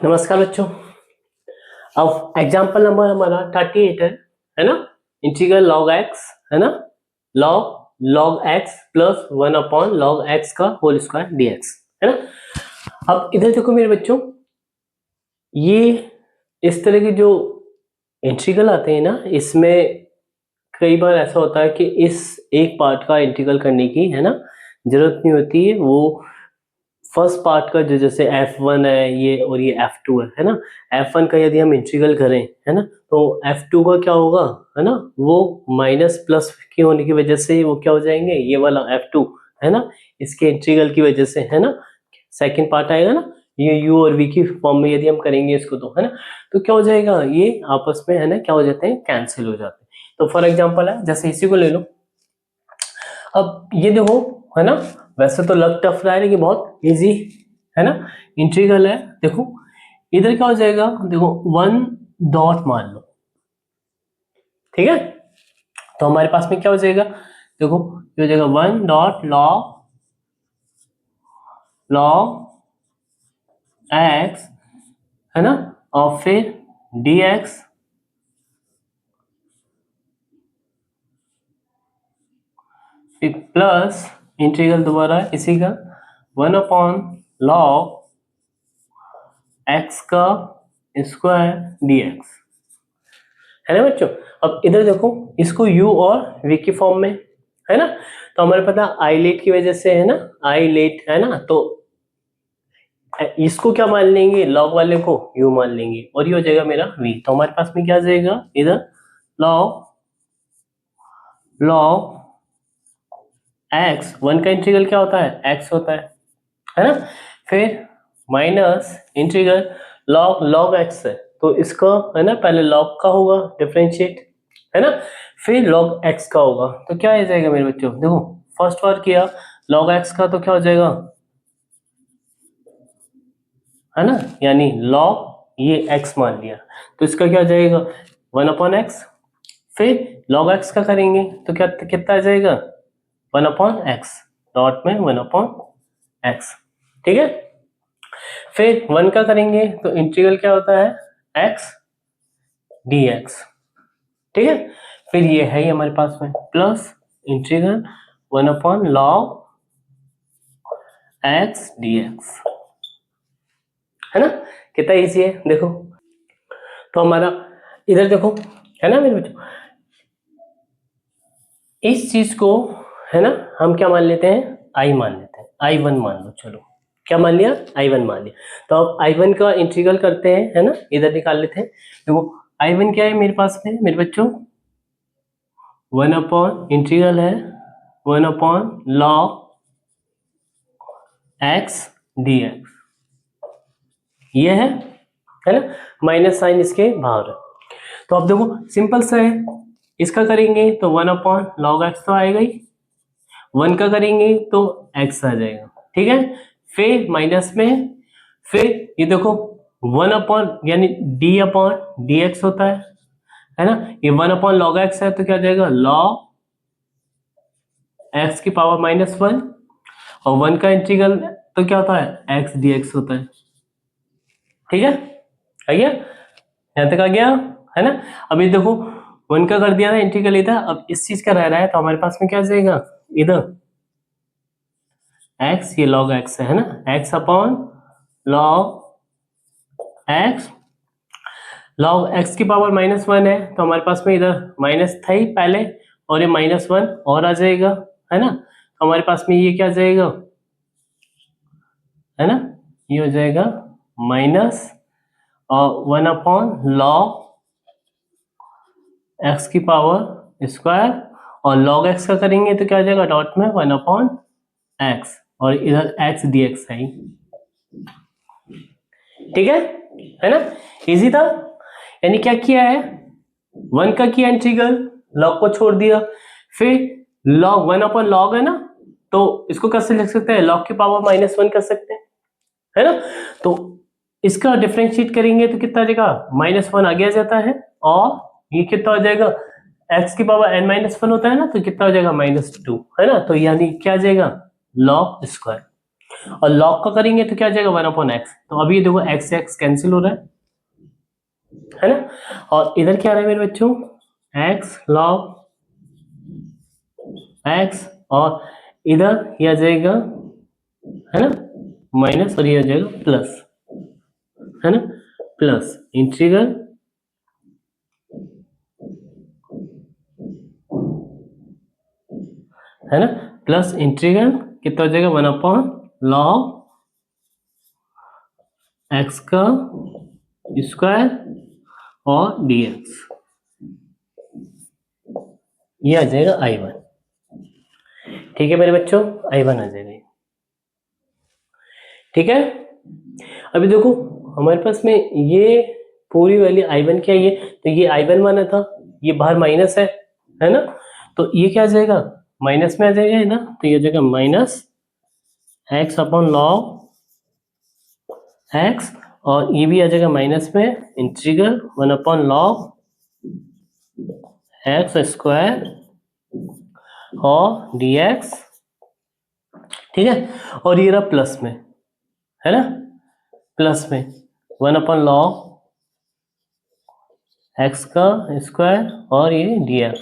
नमस्कार बच्चों। अब एग्जाम्पल नंबर हमारा 38 है ना। इंटीग्रल लॉग एक्स है ना, log x plus 1 upon log x का होल स्क्वायर डीएक्स है ना। अब इधर देखो मेरे बच्चों, ये इस तरह के जो इंटीग्रल आते हैं ना, इसमें कई बार ऐसा होता है कि इस एक पार्ट का इंटीग्रल करने की है ना जरूरत नहीं होती है। वो फर्स्ट पार्ट का जो जैसे f1 है ये और ये f2 है ना। f1 का यदि हम इंटीग्रल करें है ना, तो f2 का क्या होगा है ना, वो माइनस प्लस के होने की वजह से वो क्या हो जाएंगे, ये वाला f2 है ना, इसके इंटीग्रल की वजह से है ना सेकंड पार्ट आएगा ना, ये u और v की फॉर्म में यदि हम करेंगे इसको तो है ना, तो क्या हो जाएगा, ये आपस में है ना क्या हो जाते हैं, कैंसिल हो जाते हैं। तो फॉर एग्जाम्पल है, जैसे इसी को ले लो। अब ये देखो है ना, वैसे तो लग टफ रहा है लेकिन बहुत इजी है ना, इंटीग्रल है। देखो इधर क्या हो जाएगा, देखो 1 डॉट मान लो, ठीक है। तो हमारे पास में क्या हो जाएगा, देखो ये हो जाएगा 1 डॉट लॉग एक्स है ना, और फिर dx फिर प्लस इंटीग्रल दोबारा इसी का 1 अपॉन लॉग एक्स का स्क्वायर dx है ना बच्चों। अब इधर देखो, इसको u और v की फॉर्म में है ना, तो हमारे पता आई लेट की वजह से है ना, आई लेट है ना, तो इसको क्या मान लेंगे, लॉग वाले को u मान लेंगे और ये हो जाएगा मेरा v। तो हमारे पास में क्या आ जाएगा इधर, लॉग x, 1 का इंटीग्रल क्या होता है, x होता है ना। फिर माइनस इंटीग्रल लॉग x है, तो इसका है ना पहले लॉग का होगा डिफरेंशिएट है ना, फिर log x का होगा। तो क्या आ जाएगा मेरे बच्चों, देखो फर्स्ट बार किया log x का, तो क्या हो जाएगा है ना, यानी log ये x मान लिया, तो इसका क्या हो जाएगा 1 अपॉन एक्स। फिर log x का करेंगे तो क्या कितना आ जाएगा 1 अपॉन एक्स, डॉट में 1 अपॉन एक्स, ठीक है। फिर 1 का करेंगे तो इंटीग्रल क्या होता है x dx, ठीक है। फिर ये है ही हमारे पास में plus integral 1 upon log x dx है ना, कितना इजी है देखो। तो हमारा इधर देखो है ना मेरे बच्चों, इस चीज को है ना हम क्या मान लेते हैं, आई मान लेते हैं, I1 मान लो, चलो क्या मान लिया, I1 मान लिया। तो अब I1 का इंटीग्रल करते हैं है ना, इधर निकाल लेते हैं। देखो I1 क्या है मेरे पास में मेरे बच्चों, 1 अपॉन इंटीग्रल है 1 अपॉन लॉग एक्स dx, ये है ना, माइनस साइन इसके बाहर है। तो अब देखो सिंपल सा है, इसका करेंगे तो 1 अपॉन लॉग एक्स तो आएगा ही, 1 का करेंगे तो x आ जाएगा, ठीक है। फिर माइनस में, फिर ये देखो 1 अपॉन यानी d अपॉन डी एक्स होता है ना, ये 1 अपॉन लॉग एक्स है तो क्या आ जाएगा लॉग एक्स की पावर -1, और 1 का इंटीग्रल तो क्या होता है x dx होता है, ठीक है। आ गया, यहां तक आ गया है ना। अभी देखो 1 का कर दिया ना इंटीग्रल इधर, अब इस चीज का रह रहा है तो हमारे पास में क्या आ जाएगा इधर x, ये log x है ना, x upon log x, log x की पावर -1 है तो हमारे पास में इधर माइनस था ही पहले, और ये -1 और आ जाएगा है ना, तो हमारे पास में ये क्या आ जाएगा है ना, ये हो जाएगा माइनस और 1 अपॉन लॉग एक्स की पावर स्क्वायर, और log x का करेंगे तो क्या आ जाएगा डॉट में 1 अपॉन एक्स, और इधर x dx है, ठीक है ना, इजी था। यानी क्या किया है, 1 का किया इंटीग्रल, log को छोड़ दिया, फिर log 1 अपॉन log है ना, तो इसको कैसे लिख सकते हैं, log की पावर -1 कर सकते हैं है ना। तो इसका डिफरेंशिएट करेंगे तो कितना आ जाएगा -1 आगे आ जाता है, और ये कितना हो जाएगा x की पावर n-1 होता है ना, तो कितना हो जाएगा -2 है ना, तो यानी क्या आ जाएगा log स्क्वायर। और log का करेंगे तो क्या आ जाएगा 1/x। तो अभी ये देखो x से x कैंसिल हो रहा है ना। और इधर क्या आ रहा है मेरे बच्चों, x log x, और इधर ये आ जाएगा है ना माइनस, और ये आ जाएगा प्लस, है ना, प्लस इंटीग्रल है ना, प्लस इंटीग्रल कितना हो जाएगा 1/log x का स्क्वायर और dx, ये आ जाएगा I1। ठीक है मेरे बच्चों, I1 आ जाएगा, ठीक है। अभी देखो हमारे पास में ये पूरी वाली I1 क्या है, ये तो ये I1 माना था, ये बाहर माइनस है ना, तो ये क्या आ जाएगा माइनस में आ जाएगा, है ना, तो ये आ जाएगा minus x upon log x, और ये भी आ जाएगा माइनस में इंटीग्रल 1/log x स्क्वायर और dx, ठीक है। और ये रहा प्लस में, है ना, प्लस में 1/log x का स्क्वायर और ये dx।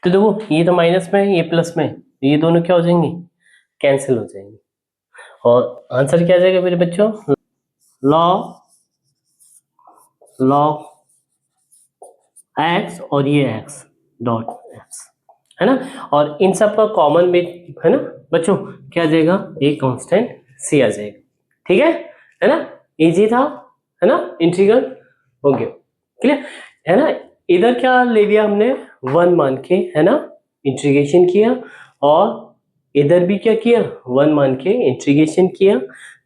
तो देखो ये तो माइनस में है, ये प्लस में, ये दोनों क्या हो जाएंगे, कैंसिल हो जाएंगे, और आंसर क्या आ जाएगा मेरे बच्चों, log x और ये x डॉट x, है ना। और इन सब का कॉमन में, है ना बच्चों, क्या आ जाएगा, एक कांस्टेंट c आ जाएगा, ठीक है ना, इजी था, है ना, इंटीग्रल हो गया, क्लियर है ना। इधर क्या ले लिया हमने, 1 मान के, है ना, इंटीग्रेशन किया, और इधर भी क्या किया, 1 मान के इंटीग्रेशन किया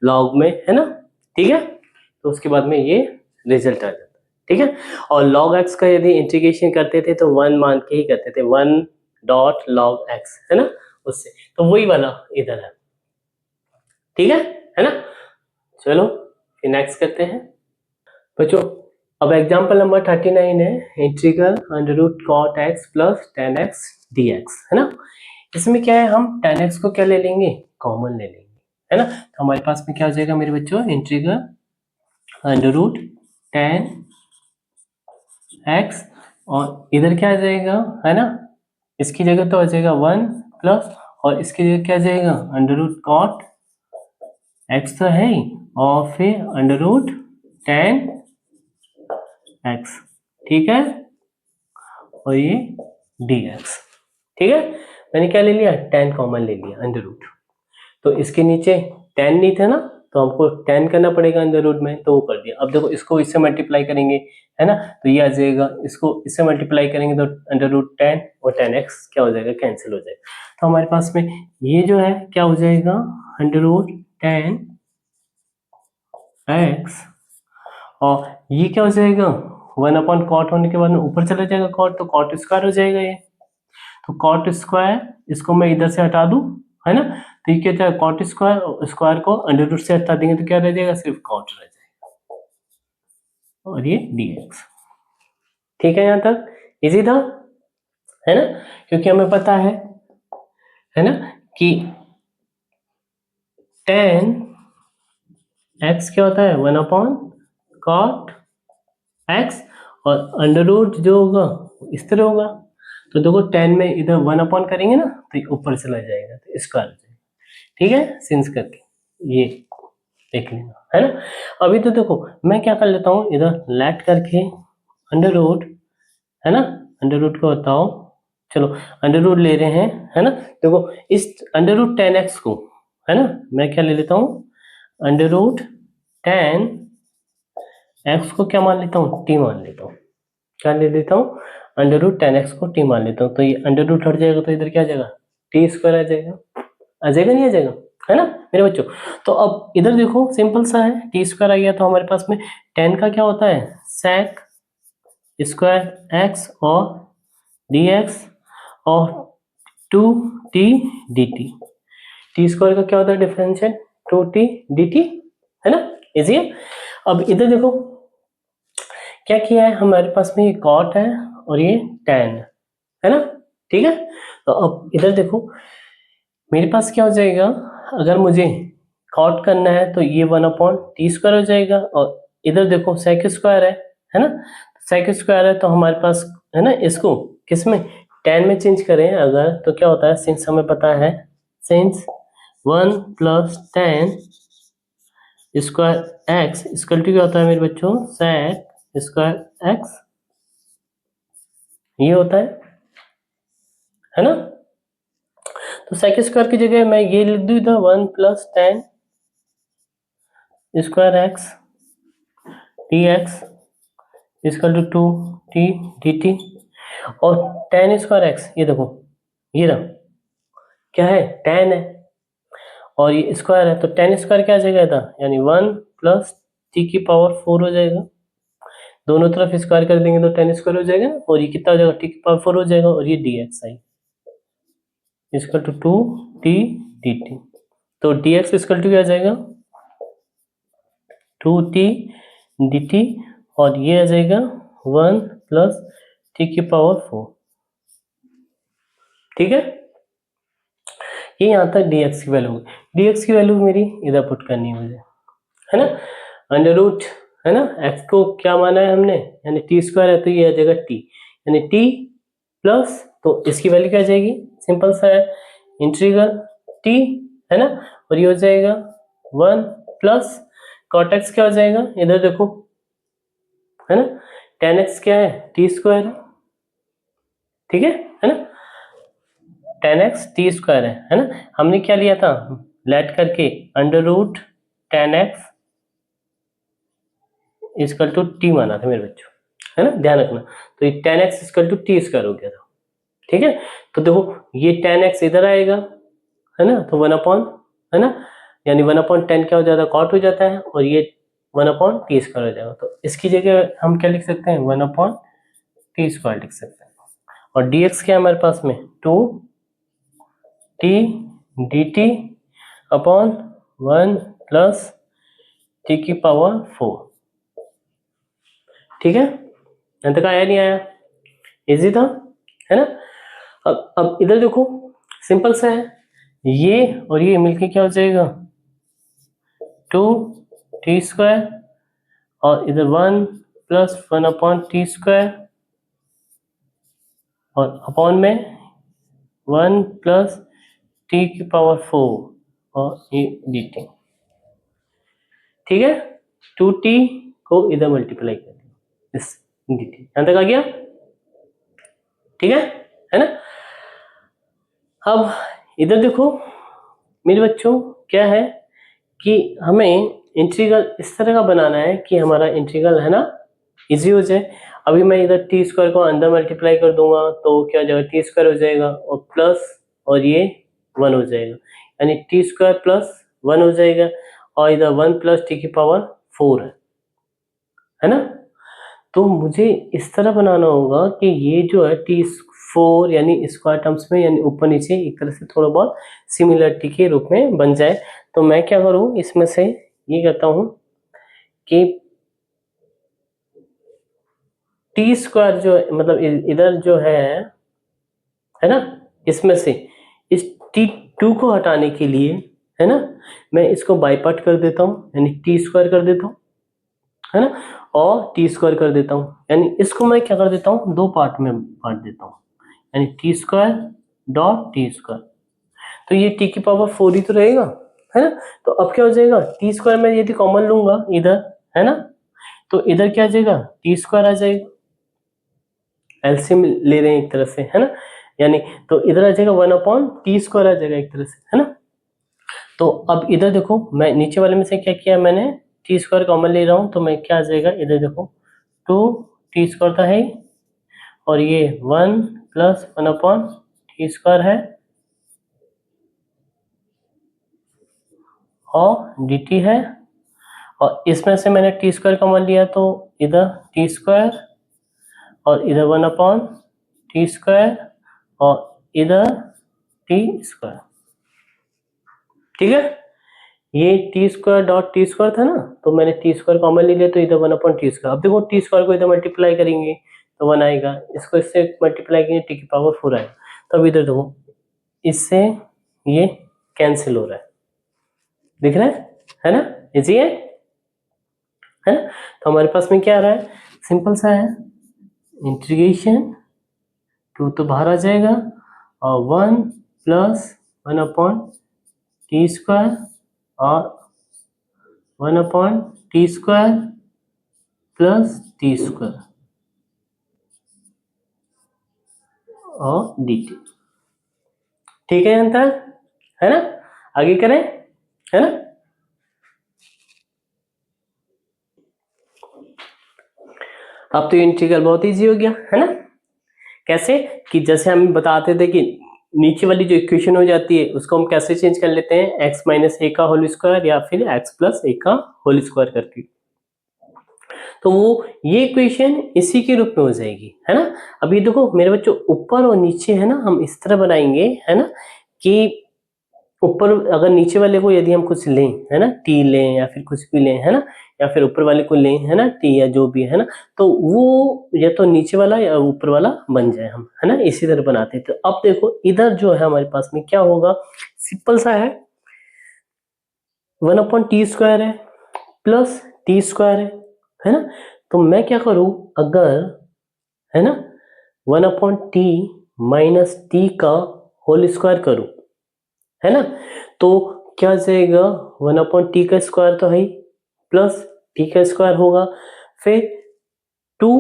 लॉग में, है ना, ठीक है। तो उसके बाद में ये रिजल्ट आ जाता है, ठीक है। और log x का यदि इंटीग्रेशन करते थे तो 1 मान के ही करते थे, 1.log x, है ना, उससे, तो वही वाला इधर है, ठीक है ना। चलो फिर नेक्स्ट करते हैं बच्चों। अब एग्जांपल नंबर 39 है, integral under root cot x plus tan x dx, है ना। इसमें क्या है, हम tan x को क्या ले लेंगे, कॉमन ले लेंगे, है ना। तो हमारे पास में क्या हो जाएगा मेरे बच्चों, integral under root tan x, और इधर क्या आ जाएगा, है ना, इसकी जगह तो आ जाएगा 1 प्लस, और इसकी जगह क्या आ जाएगा अंडर रूट कॉट एक्स तो है ही, और फिर अंडर रूट tan x, ठीक है, और ये dx, ठीक है। मैंने क्या ले लिया, tan कॉमन ले लिया अंडर रूट, तो इसके नीचे tan नहीं था ना, तो हमको tan करना पड़ेगा अंडर रूट में, तो वो कर दिया। अब देखो इसको इससे मल्टीप्लाई करेंगे, है ना, तो ये आ जाएगा, इसको इससे मल्टीप्लाई करेंगे तो अंडर रूट tan और tan x क्या हो जाएगा, कैंसिल हो जाएगा। तो हमारे पास में ये जो है क्या हो जाएगा, अंडर रूट tan x, और ये क्या हो जाएगा 1/cot होने के बाद में ऊपर चला जाएगा cot, तो cot स्क्वायर हो जाएगा ये, तो cot स्क्वायर, इसको मैं इधर से हटा दूं, है ना, तो ये क्या होता है, cot स्क्वायर, स्क्वायर को अंडर रूट से हटा देंगे तो क्या रह जाएगा, सिर्फ cot रह जाएगा, और ये dx, ठीक है। यहाँ तक इजी था, है ना, क्योंकि हमें पता है ना, कि tan x क्या होता है 1/cot x, और अंडर रूट जो होगा इस तरह होगा, तो देखो tan में इधर 1 करेंगे ना तो ये ऊपर चला जाएगा, तो स्क्वायर हो जाएगा, ठीक है, सिंस करके ये देख लेना, है ना। अभी तो देखो मैं क्या कर लेता हूँ, इधर लेट करके अंडर रूट, है ना, अंडर रूट को बताओ, चलो अंडर रूट ले रहे हैं, है ना। देखो इस अंडर रूट tan x को, है ना, मैं क्या ले लेता हूँ, अंडर रूट tan x को क्या मान लेता हूँ, t मान लेता हूँ, क्या ले लेता हूँ, अंडर रूट tan x को t मान लेता हूँ, तो ये अंडर रूट हट जाएगा, तो इधर क्या आ जाएगा, t स्क्वायर आ जाएगा, आ जाएगा नहीं आ जाएगा, है ना मेरे बच्चों। तो अब इधर देखो सिंपल सा है, टी स्क्वायर आ गया, तो हमारे पास में tan का क्या होता है, sec स्क्वायर x और dx और 2t dt, टी स्क्वायर का क्या होता है डिफरेंशियल, 2t dt, है ना, इजी है। अब इधर देखो क्या किया है, हमारे पास में ये cot है और ये tan है ना, ठीक है। तो अब इधर देखो मेरे पास क्या हो जाएगा, अगर मुझे कॉट करना है तो ये 1/t² हो जाएगा, और इधर देखो सेक स्क्वायर है ना, सेक स्क्वायर है तो हमारे पास है ना, इसको किस में tan में चेंज करें अगर तो क्या होता है, सिंस हमें पता है since 1 + tan square x equal to क्या होता है मेरे बच्चों, सेक स्क्वायर एक्स, ये होता है ना। तो सेक स्क्वायर की जगह मैं ये लिख दूँ था 1 + tan square x dx equal to 2t dt, और tan स्क्वायर एक्स ये देखो ये रहा, क्या है tan है और ये स्क्वायर है, तो tan स्क्वायर क्या आ जाएगा था, यानी 1 + t⁴ हो जाएगा, दोनों तरफ स्क्वायर कर देंगे तो tan स्क्वायर हो जाएगा, और ये कितना हो जाएगा t⁴ हो जाएगा, और ये dx आई इक्वल टू 2t dt, तो dx इक्वल टू क्या आ जाएगा 2t dt, और ये आ जाएगा 1 + t⁴, ठीक है। ये यहाँ तक dx की वैल्यू, dx की वैल्यू मेरी इधर पुट करनी है मुझे, है ना, अंडर रूट है ना, x को क्या माना है हमने, यानी t² है तो ये आ जाएगा t, यानी t प्लस, तो इसकी वैल्यू क्या आ जाएगी, सिंपल सा है इंटीग्रल t है ना, और ये हो जाएगा 1 प्लस cot x क्या हो जाएगा, इधर देखो है ना, tan x क्या है t² है, ठीक है ना, tan x t² है ना, हमने क्या लिया था लेट करके under root tan x equal to t माना था मेरे बच्चों, है ना, ध्यान रखना, तो ये tan x equal to t² हो गया था, ठीक है। तो देखो ये tan x इधर आएगा है ना, तो 1/, है ना, यानी 1/10 क्या हो जाता है, कॉट हो जाता है, और ये 1/t² हो जाएगा, तो इसकी जगह हम क्या लिख सकते हैं 1/t² लिख सकते हैं, और dx क्या है हमारे पास में 2t dt अपॉन 1 + t⁴, ठीक है, यहाँ तक आया नहीं आया, इजी था है ना। अब इधर देखो सिंपल सा है, ये और ये मिलके क्या हो जाएगा 2t², और इधर 1 + 1/t², और अपॉन में 1 + t⁴ और ये dt, ठीक है, 2t को इधर मल्टीप्लाई कर दिया इस dt, यहां तक आ गया, ठीक है ना। अब इधर देखो मेरे बच्चों क्या है कि हमें इंटीग्रल इस तरह का बनाना है कि हमारा इंटीग्रल है ना इजी हो जाए। अभी मैं इधर t² को अंदर मल्टीप्लाई कर दूंगा तो क्या हो जाएगा t² हो जाएगा, और प्लस और ये 1 हो जाएगा, यानी t² + 1 हो जाएगा, और इधर 1 + t⁴ है ना। तो मुझे इस तरह बनाना होगा कि ये जो है t⁴ यानी स्क्वायर टर्म्स में, यानी ऊपर नीचे एक तरह से थोड़ा बहुत सिमिलरिटी के रूप में बन जाए, तो मैं क्या करूं इसमें से ये कहता हूं कि t² जो मतलब इधर जो है ना, इसमें से इस t2 को हटाने के लिए है ना, मैं इसको बाई पार्ट कर देता हूं, यानी t² कर देता हूं, है ना, और t² कर देता हूं, यानी इसको मैं क्या कर देता हूं दो पार्ट में बांट देता हूं, यानी t² डॉट t², तो ये t⁴ ही तो रहेगा, है ना। तो अब क्या हो जाएगा t² में यदि कॉमन लूंगा इधर है ना, तो इधर क्या आ जाएगा t² आ जाएगा, एलसीएम ले रहे हैं एक तरह से है ना, यानी तो इधर आ जाएगा 1/t² आ जाएगा एक तरह से, है ना। तो अब इधर देखो मैं नीचे वाले में से क्या किया, मैंने t² कॉमन ले रहा हूं, तो मैं क्या आ जाएगा इधर देखो 2t² था है, और ये 1 + 1/t² है, और dt है, और इसमें से मैंने t² कॉमन लिया तो इधर t², और इधर 1/t², और इधर t², ठीक है। ये t² डॉट t² था ना, तो मैंने t² कॉमन ले लिया तो इधर 1/t², अब देखो t² को इधर मल्टीप्लाई करेंगे तो 1 आएगा, इसको इससे मल्टीप्लाई करेंगे t⁴ आएगा, तो अब इधर देखो इससे ये कैंसिल हो रहा है, दिख रहा है ना, इजी है ना। तो हमारे पास में क्या आ रहा है, सिंपल सा है, इंटीग्रेशन 2 तो बाहर आ जाएगा और 1 प्लस 1 अपॉन टी स्क्वायर और 1 upon T square plus T square और डी टी। ठीक है अंतर, है ना। आगे करें, है ना। अब तो इंटीग्रल बहुत इजी हो गया, है ना। कैसे कि जैसे हम बताते थे कि नीचे वाली जो इक्वेशन हो जाती है उसको हम कैसे चेंज कर लेते हैं, x माइनस ए का होल स्क्वायर या फिर x प्लस ए का होल स्क्वायर करके, तो वो ये इक्वेशन इसी के रूप में हो जाएगी, है ना। अब ये देखो मेरे बच्चों, ऊपर और नीचे है ना हम इस तरह बनाएंगे, है ना, कि ऊपर अगर नीचे वाले को यदि हम कुछ लें, है ना, टी लें या फिर कुछ भी लें, है ना, या फिर ऊपर वाले को लें, है ना, टी या जो भी है ना, तो वो या तो नीचे वाला या ऊपर वाला बन जाए हम, है ना, इसी तरह बनाते हैं। तो अब देखो इधर जो है हमारे पास में क्या होगा, सिंपल सा है 1 अपॉन टी स्क्वायर है प्लस टी स्क्वायर है ना। तो मैं क्या करूं, अगर, है ना, 1 अपॉन टी माइनस टी का होल स्क्वायर करूं, है ना, तो क्या आ जाएगा, 1 अपॉन टी का स्क्वायर तो है ही, प्लस टी का स्क्वायर होगा, फिर 2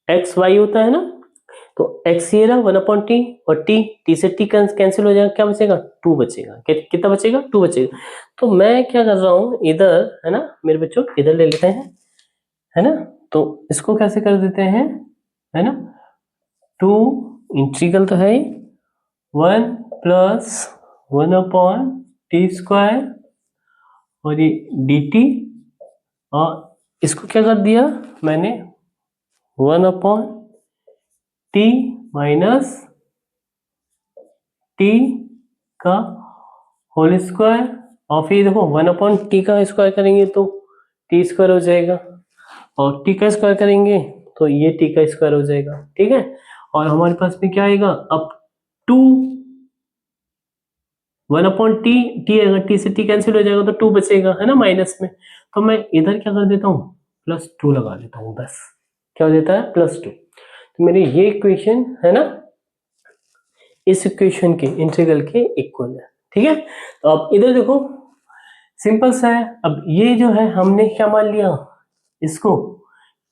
एक्स वाई होता है ना, तो एक्स ये रहा 1 अपॉन टी, और टी से टी कैंसिल हो जाएगा, क्या बचेगा, 2 बचेगा। कितना बचेगा, 2 बचेगा। तो मैं क्या कर रहा हूँ इधर, है ना मेरे बच्चों, इधर ले लेते हैं, है ना, तो इसको कैसे कर देते हैं, है ना, 2 इंटीग्रल तो है 1 प्लस 1 अपॉन टी स्क्वायर और ये डी टी, और इसको क्या कर दिया मैंने, 1 अपॉन टी माइनस टी का होल स्क्वायर, और फिर देखो 1 अपॉन टी का स्क्वायर करेंगे तो टी स्क्वायर हो जाएगा, और टी का स्क्वायर करेंगे तो ये टी का स्क्वायर हो जाएगा। ठीक है, और हमारे पास में क्या आएगा अब, 2 1 अपॉन टी, टी अगर टी से टी कैंसिल हो जाएगा तो 2 बचेगा, है ना, माइनस में। तो मैं इधर क्या कर देता हूँ, +2 लगा देता हूँ, बस क्या हो जाता है +2। तो मेरी ये इक्वेशन है ना, इस इक्वेशन के इंटीग्रल के इक्वल है। ठीक है, तो अब इधर देखो सिंपल सा है, अब ये जो है हमने क्या मान लिया, इसको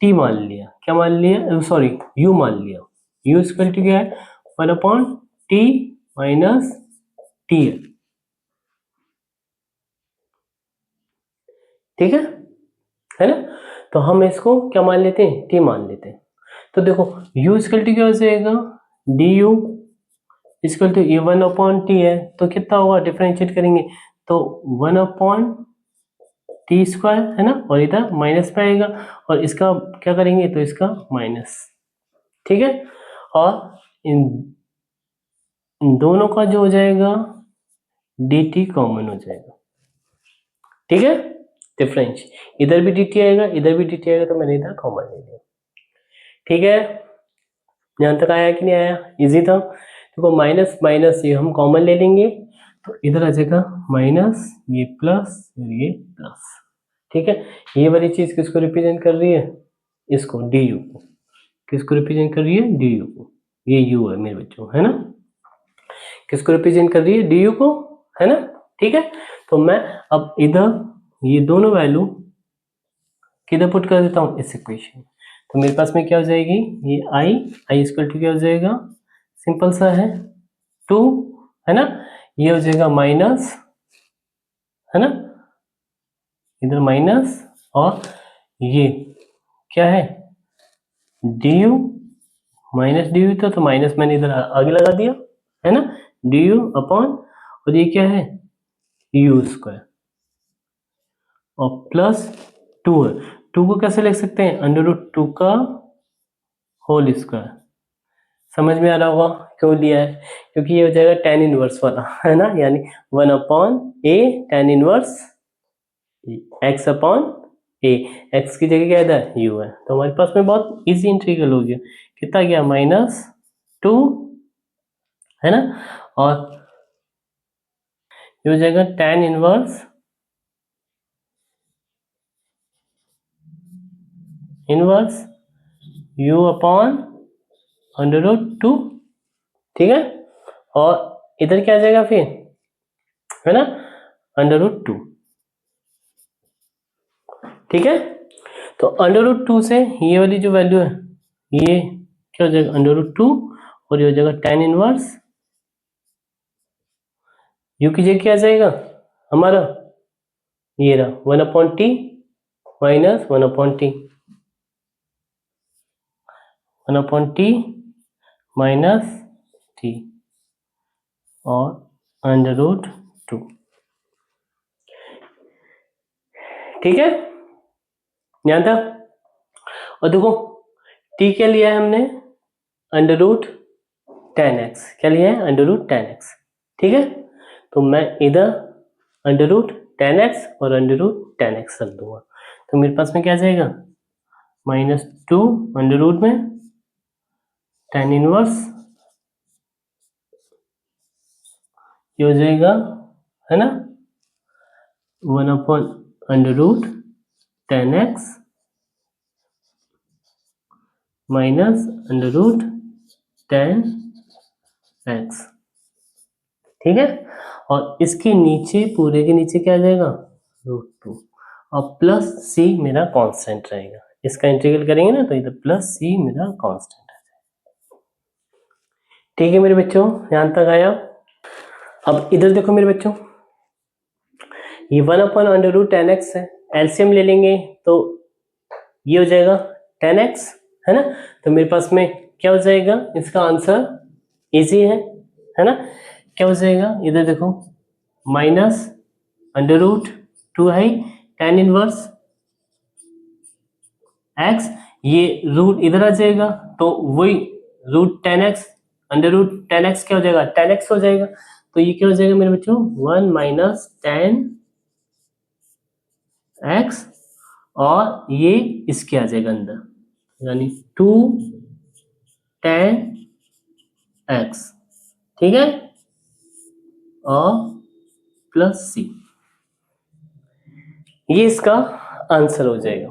t मान लिया, क्या मान लिया, सॉरी u मान लिया, u इक्वल टू क्या है 1 अपॉन टी माइनस टी है। ठीक है ना, तो हम इसको क्या मान लेते हैं, t मान लेते हैं। तो देखो u इक्वल टू क्या हो जाएगा, du इक्वल टू ये 1 अपॉन टी है, तो कितना होगा, डिफरेंशिएट करेंगे तो 1 अपॉन टी स्क्वायर, है ना, और इधर माइनस पे आएगा, और इसका क्या करेंगे तो इसका माइनस। ठीक है, और इन दोनों का जो हो जाएगा dt कॉमन हो जाएगा। ठीक है, डिफरेंस, इधर भी dt आएगा, इधर भी dt आएगा, तो मैंने इधर कॉमन ले लिया। ठीक है, यहां तक आया कि नहीं आया, इजी था। देखो माइनस माइनस ये हम कॉमन ले लेंगे, तो इधर आ जाएगा माइनस, ये प्लस और ये प्लस। ठीक है, ये वाली चीज किसको रिप्रेजेंट कर रही है, इसको डी यू को, किसको रिप्रेजेंट कर रही है, डी यू को, ये यू है मेरे बच्चों, है ना, किसको रिप्रेजेंट कर रही है, डी यू को, है ना। ठीक है, तो मैं अब इधर ये दोनों वैल्यू किधर पुट कर देता हूँ, इस इक्वेशन, तो मेरे पास में क्या हो जाएगी, ये आई इक्वल टू क्या हो जाएगा, सिंपल सा है 2, है ना, ये हो जाएगा माइनस, है ना, इधर माइनस, और ये क्या है D you, minus D you था तो माइनस मैंने इधर आगे लगा दिया, है ना, डी यू अपॉन, और ये क्या है यू स्क्वायर, और प्लस 2 है, 2 को कैसे लिख सकते हैं, √2 का होल स्क्वायर। समझ में आ रहा होगा क्यों लिया है, क्योंकि ये हो जाएगा tan इनवर्स वाला, है ना, यानी 1 अपॉन ए tan इनवर्स x अपॉन ए, x की जगह क्या है इधर u है, तो हमारे पास में बहुत इजी इंटीग्रल हो गया, कितना गया -2, है ना, और ये हो जाएगा tan inverse inverse u upon √2, ठीक है। और इधर क्या आ जाएगा फिर, है ना, √2, ठीक है। तो √2 से ये वाली जो वैल्यू है ये क्या हो जाएगा, √2, और ये हो जाएगा tan इनवर्स u की जगह क्या आ जाएगा हमारा, ये रहा 1/t minus 1/t, 1/t minus t और √2, ठीक है, यहाँ तक। और देखो t क्या लिया है हमने, √10x, क्या लिया है, √10x, ठीक है। तो मैं इधर √10x और √10x रख दूंगा, तो मेरे पास में क्या आ जाएगा, -2 अंडर रूट में tan इनवर्स, ये हो जाएगा, है ना, 1/√10x माइनस √10x, ठीक है। और इसके नीचे, पूरे के नीचे क्या आ जाएगा, √2, और प्लस c मेरा कांस्टेंट रहेगा। इसका इंटीग्रल करेंगे ना तो इधर प्लस c मेरा कांस्टेंट है, ठीक है मेरे बच्चों, यहां तक आया। अब इधर देखो मेरे बच्चों, ये 1/√10x है, एलसीएम ले लेंगे तो ये हो जाएगा 10x, है ना। तो मेरे पास में क्या हो जाएगा, इसका आंसर इजी है ना। क्या हो जाएगा, इधर देखो, -√2 है tan इनवर्स x, ये रूट इधर आ जाएगा तो वही √10x, √10x क्या हो जाएगा, 10x हो जाएगा। तो ये क्या हो जाएगा मेरे बच्चों, 1 माइनस 10x, और ये इसके आ जाएगा अंदर, यानी 2 10x, ठीक है, और प्लस c, ये इसका आंसर हो जाएगा,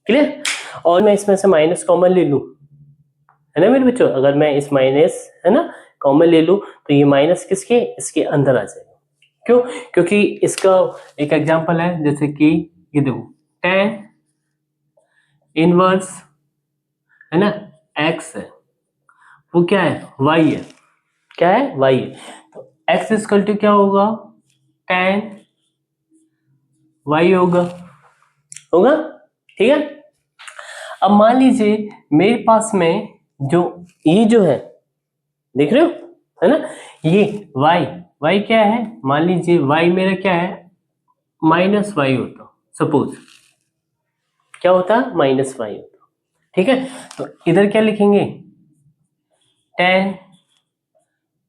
क्लियर। और मैं इसमें से माइनस कॉमन ले लूं, है ना मेरे बच्चों, अगर मैं इस माइनस, है ना, कॉमन ले लूं तो ये माइनस किसके, इसके अंदर आ जाएगा। क्यों, क्योंकि इसका एक एग्जांपल है, जैसे कि ये देखो tan इनवर्स, है ना, x है, वो क्या है, y है, क्या है, y है। तो x इक्वल टू क्या होगा, tan y होगा, होगा, ठीक है। अब मान लीजिए मेरे पास में जो ये जो है, देख रहे हो, है ना, ये y क्या है, मान लीजिए y मेरा क्या है, -y होता, सपोज क्या होता, -y होता, ठीक है। तो इधर क्या लिखेंगे, tan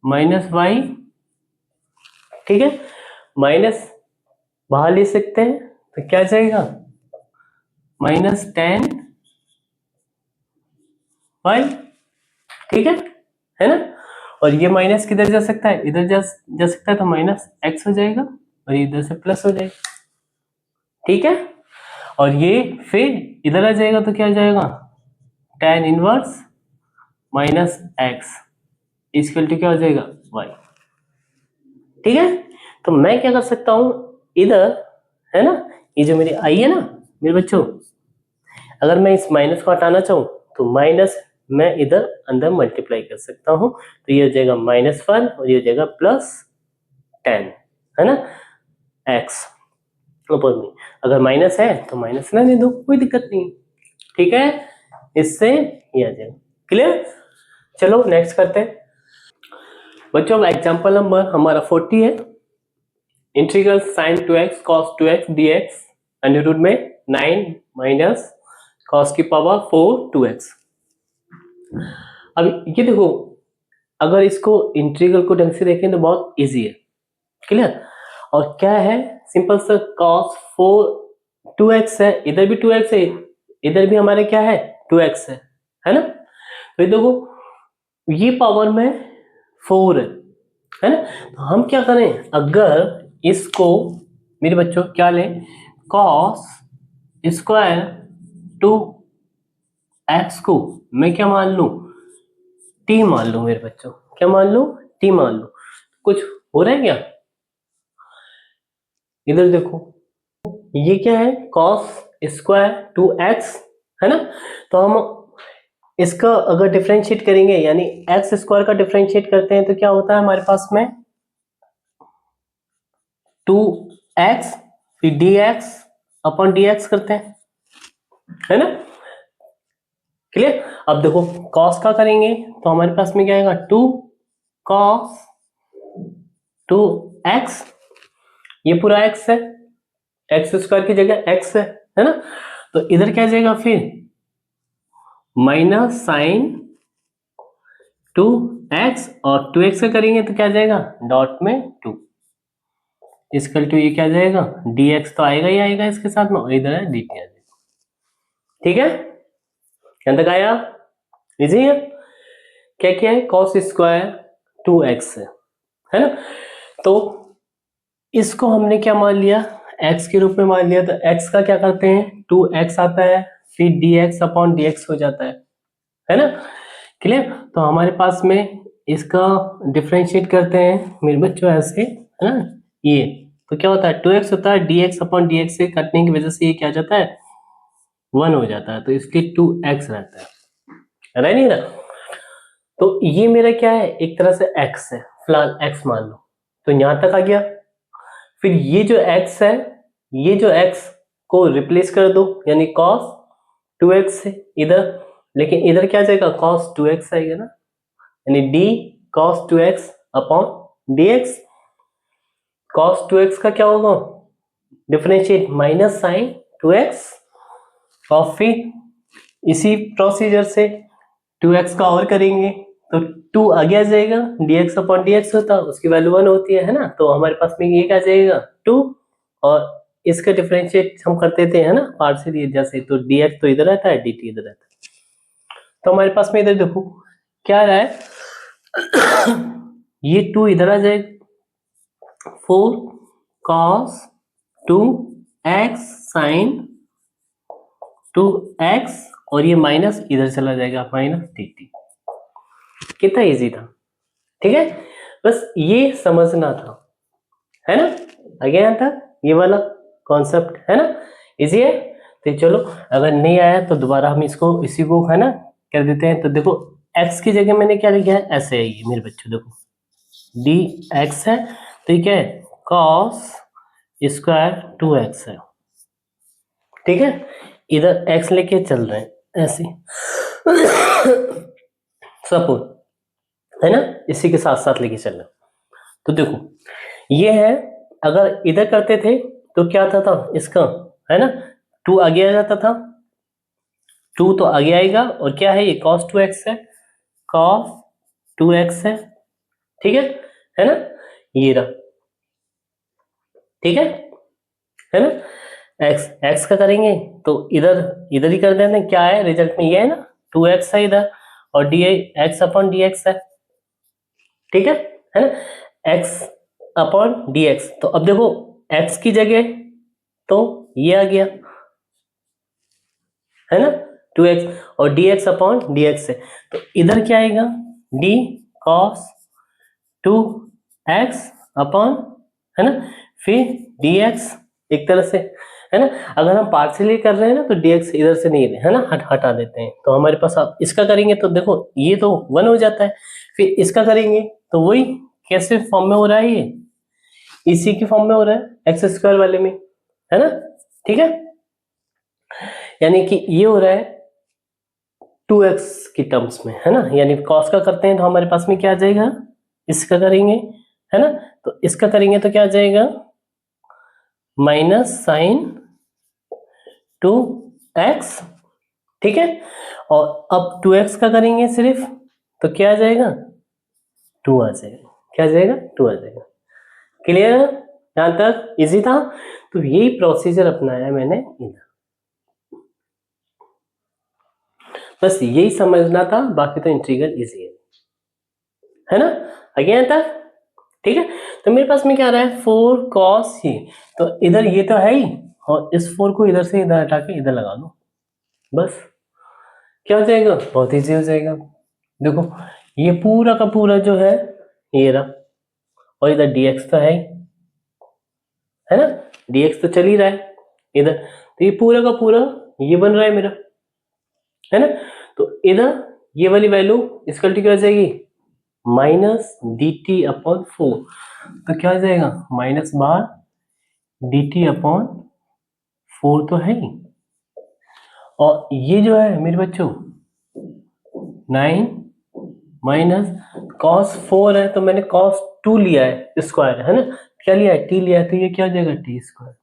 -y, ठीक है, माइनस बाहर ले सकते हैं तो क्या जाएगा, -tan y, ठीक है ना। और ये माइनस किधर जा सकता है, इधर जा सकता है, तो -x हो जाएगा और इधर से प्लस हो जाएगा, ठीक है। और ये फिर इधर आ जाएगा तो क्या हो जाएगा, tan inverse -x equal to क्या हो जाएगा, y, ठीक है। तो मैं क्या कर सकता हूं, इधर, है ना, ये जो मेरी आई है ना मेरे बच्चों, अगर मैं इस माइनस को हटाना चाहूँ तो माइनस मैं इधर अंदर मल्टीप्लाई कर सकता हूँ, तो ये हो जाएगा -1 और ये हो जाएगा +10, है ना, x ऊपर में। अगर माइनस है तो माइनस ना दे दो, कोई दिक्कत नहीं, ठीक है, इससे ये आ जाएगा, क्लियर। चलो नेक्स्ट करते हैं बच्चों। एग्जाम्पल नंबर हमारा 40 है, integral sin 2x cos 2x dx under root में 9 माइनस cos की पावर 4 2x। अब ये देखो, अगर इसको इंटीग्रल को ढंग से देखें तो बहुत इजी है, क्लियर। और क्या है, सिंपल सा cos 4 2x है, इधर भी 2x है, इधर भी हमारे क्या है 2x है ना। तो ये देखो, ये पावर में 4 है ना। तो हम क्या करें, अगर इसको मेरे बच्चों क्या लें, cos स्क्वायर 2 एक्स को मैं क्या मान लूं, टी मान लूं मेरे बच्चों, क्या मान लूं, टी मान लूं। कुछ हो रहा है क्या, इधर देखो, ये क्या है, कॉस स्क्वायर 2x, है ना। तो हम इसका अगर डिफरेंशिएट करेंगे, यानी एक्स स्क्वायर का डिफरेंशिएट करते हैं तो क्या होता है हमारे पास में 2x, फिर dx अपॉन dx करते हैं, है ना, क्लियर। अब देखो cos का करेंगे तो हमारे पास में क्या आएगा, 2 cos 2x, ये पूरा x है, एक्स स्क्वायर की जगह x है ना। तो इधर क्या जाएगा फिर माइनस साइन 2x, और 2x का करेंगे तो क्या जाएगा डॉट में 2 इसकल टू, ये क्या जाएगा dx तो आएगा ही आएगा इसके साथ में, और इधर है dt आ जाएगा। ठीक है, यहां तक आया, इजी है। क्या है, cos स्क्वायर 2x है ना। तो इसको हमने क्या मान लिया, x के रूप में मान लिया, तो x का क्या करते हैं 2x आता है, फिर dx अपॉन dx हो जाता है ना, क्लियर। तो हमारे पास में इसका डिफरेंशिएट करते हैं मेरे बच्चों ऐसे, है ना, ये तो क्या होता है 2x होता है, dx अपॉन dx से कटने की वजह से ये क्या हो जाता है 1 हो जाता है, तो इसलिए 2x रहता है, रह नहीं रहा। तो ये मेरा क्या है, एक तरह से x है, फिलहाल x मान लो, तो यहां तक आ गया। फिर ये जो x है, ये जो x को रिप्लेस कर दो, यानी cos 2x से इधर, लेकिन इधर क्या जाएगा cos 2x आएगा ना, यानी d cos 2x upon dx। cos 2x का क्या होगा डिफरेंशिएट माइनस साइन 2x, और फिर इसी प्रोसीजर से 2x का और करेंगे तो 2 आगे आ जाएगा, dx अपॉन dx होता है, उसकी वैल्यू 1 होती है ना। तो हमारे पास में ये क्या जाएगा 2, और इसका डिफरेंशिएट हम करते थे, है ना, पार्शियल जैसे, तो dx तो इधर रहता है, dt इधर रहता है। तो हमारे पास में इधर देखो क्या आ रहा है ये 2 इधर आ जाएगा, 4 cos 2x sin 2x, और ये माइनस इधर चला जाएगा माइनस dt। कितना इजी था, ठीक है, बस ये समझना था, है ना, आगे यहाँ तक ये वाला कॉन्सेप्ट है ना, इजी है। तो चलो, अगर नहीं आया तो दोबारा हम इसको इसी को है ना कर देते हैं। तो देखो x की जगह मैंने क्या लिखा है, ऐसे है ये मेरे बच्चों, देखो dx है, तो ये क्या है cos स्क्वायर 2x है, ठीक है, इधर x लेके चल रहे हैं ऐसे सपोज, है ना, इसी के साथ साथ लेके चलना। तो देखो ये है, अगर इधर करते थे तो क्या था इसका, है ना, 2 आगे आ जाता था, 2 तो आगे आएगा, और क्या है ये cos 2x है, cos 2x ठीक है ना, ये रहा, ठीक है ना। x का करेंगे तो इधर इधर ही कर देते हैं, क्या है रिजल्ट में ये है ना 2x है इधर, और डी x अपॉन dx है, ठीक है ना, x अपॉन dx। तो अब देखो x की जगह तो ये आ गया, है ना 2x, और dx अपॉन dx है, तो इधर क्या आएगा d cos 2x अपॉन, है ना, फिर dx, एक तरह से, है ना। अगर हम पार्शियली कर रहे हैं ना तो dx इधर से नहीं है ना, हटा देते हैं, तो हमारे पास आप इसका करेंगे तो देखो ये तो 1 हो जाता है, फिर इसका करेंगे तो वही कैसे फॉर्म में हो रहा है, ये इसी की फॉर्म में हो रहा है एक्स स्क्वायर वाले में, है ना, ठीक है, यानी कि ये हो रहा है 2x की टर्म्स में, है ना, यानी cos का करते हैं तो हमारे पास में क्या आ जाएगा, इसका करेंगे, है ना, तो इसका करेंगे तो क्या आ जाएगा माइनस साइन 2x, ठीक है, और अब 2x का करेंगे सिर्फ तो क्या आ जाएगा 2 आ जाएगा, क्या आ जाएगा 2 आ जाएगा, क्लियर, यहां तक इजी था। तो यही प्रोसीजर अपनाया मैंने इधर, बस यही समझना था, बाकी तो इंटीग्रल इजी है ना, आगे यहां तक, ठीक है। तो मेरे पास में क्या आ रहा है 4 cos ये, तो इधर ये तो है ही, और इस 4 को इधर से इधर हटा के इधर लगा दो, बस क्या हो जाएगा, बहुत ईजी हो जाएगा। देखो ये पूरा का पूरा जो है ये रहा, और इधर dx तो है ना, dx तो चल ही रहा है इधर, तो ये पूरा का पूरा ये बन रहा है मेरा, है ना। तो इधर ये वाली वैल्यू इसका क्या हो जाएगी, minus D T upon four, तो क्या हो जाएगा माइनस बार डी टी अपॉन फोर तो है ही, और ये जो है मेरे बच्चों 9 माइनस कॉस 4 है, तो मैंने कॉस 2 लिया है स्क्वायर, है ना, क्या लिया है, टी लिया है, तो ये क्या हो जाएगा टी स्क्वायर,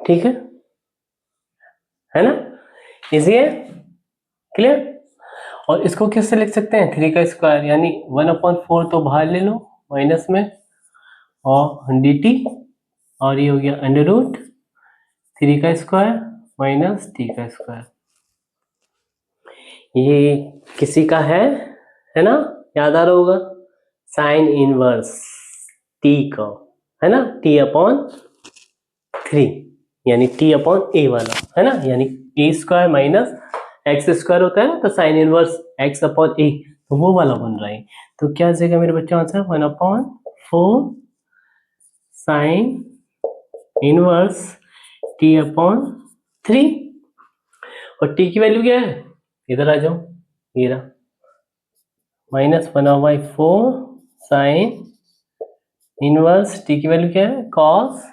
ठीक है ना, इजी है, क्लियर। और इसको किससे लिख सकते हैं, 3 का स्क्वायर यानी 1/4 तो बाहर ले लो माइनस में, और डी टी, और ये हो गया अंडर रूट 3 का स्क्वायर माइनस टी का स्क्वायर, ये किसी का है ना, याद आ रहा होगा, साइन इनवर्स टी का, है ना, टी अपॉन 3 यानी टी अपॉन ए वाला, है ना, यानी ए स्क्वायर माइनस एक्स स्क्वायर होता है ना, तो साइन इनवर्स एक्स अपॉन ए, तो वो वाला बन रहा है। तो क्या हो जाएगा मेरे बच्चों answer 1/4 sine inverse T upon 3, और टी की वैल्यू क्या है, इधर आ जाओ, ये रहा -1/4 साइन इनवर्स टी की वैल्यू क्या है, कॉस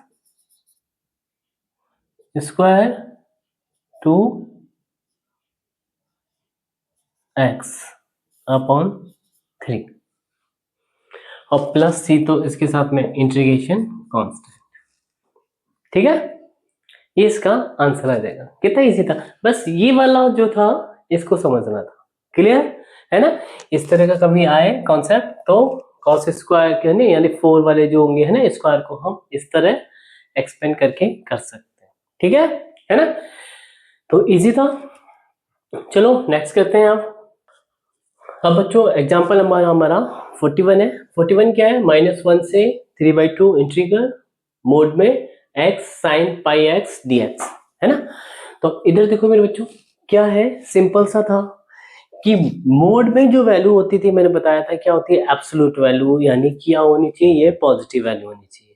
स्क्वायर 2 एक्स अपॉन 3, और प्लस सी तो इसके साथ में इंटीग्रेशन कांस्टेंट, ठीक है, ये इसका आंसर आ जाएगा। कितना इजी था, बस ये वाला जो था इसको समझना था, क्लियर है ना। इस तरह का कभी आए कॉन्सेप्ट तो कॉस स्क्वायर के नहीं, यानी 4 वाले जो होंगे है ना स्क्वायर को हम इस तरह एक्सपेंड करके कर सकते हैं, ठीक है ना, तो इजी था। चलो नेक्स्ट करते हैं आप। अब बच्चों एग्जाम्पल नंबर हमारा 41 है। 41 क्या है, -1 से 3/2 इंटीग्रल मोड में x sin पाई x dx, है ना। तो इधर देखो मेरे बच्चों क्या है, सिंपल सा था कि मोड में जो वैल्यू होती थी मैंने बताया था क्या होती है, एब्सोल्यूट वैल्यू, यानी क्या होनी चाहिए, पॉजिटिव वैल्यू होनी चाहिए,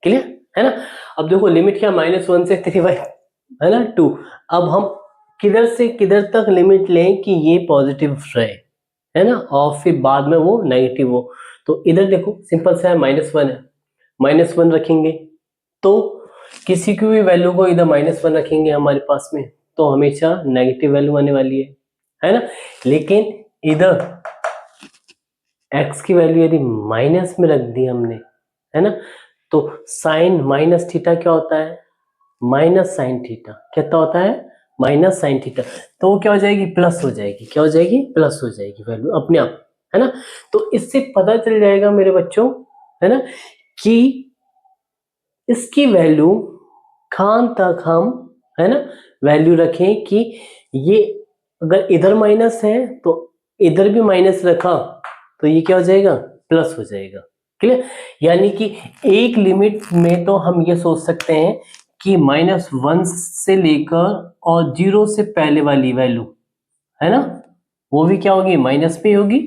क्लियर है ना। अब देखो लिमिट क्या, -1 से 3 है ना 2, अब हम किधर से किधर तक लिमिट लें कि ये पॉजिटिव रहे, है ना, और फिर बाद में वो नेगेटिव हो। तो इधर देखो सिंपल सा है, -1 है, -1 रखेंगे तो किसी की भी वैल्यू को इधर -1 रखेंगे हमारे पास में तो हमेशा नेगेटिव वैल्यू आने वाली है ना। लेकिन इधर x की वैल्यू यदि माइनस में रख दी हमने, है ना, तो साइन माइनस थीटा क्या होता है, माइनस साइन थीटा कितना होता है, माइनस साइन थीटा, तो वो क्या हो जाएगी, प्लस हो जाएगी, क्या हो जाएगी, प्लस हो जाएगी वैल्यू अपने आप, है ना। तो इससे पता चल जाएगा मेरे बच्चों, है ना, कि इसकी वैल्यू कहाँ तक हम, है ना, वैल्यू रखें कि ये अगर इधर माइनस है तो इधर भी माइनस रखा तो ये क्या हो जाएगा, प्लस हो जाएगा, क्लियर। यानी कि एक लिमिट में तो हम ये सोच सकते हैं कि -1 से लेकर और 0 से पहले वाली वैल्यू, है ना, वो भी क्या होगी, माइनस पे होगी,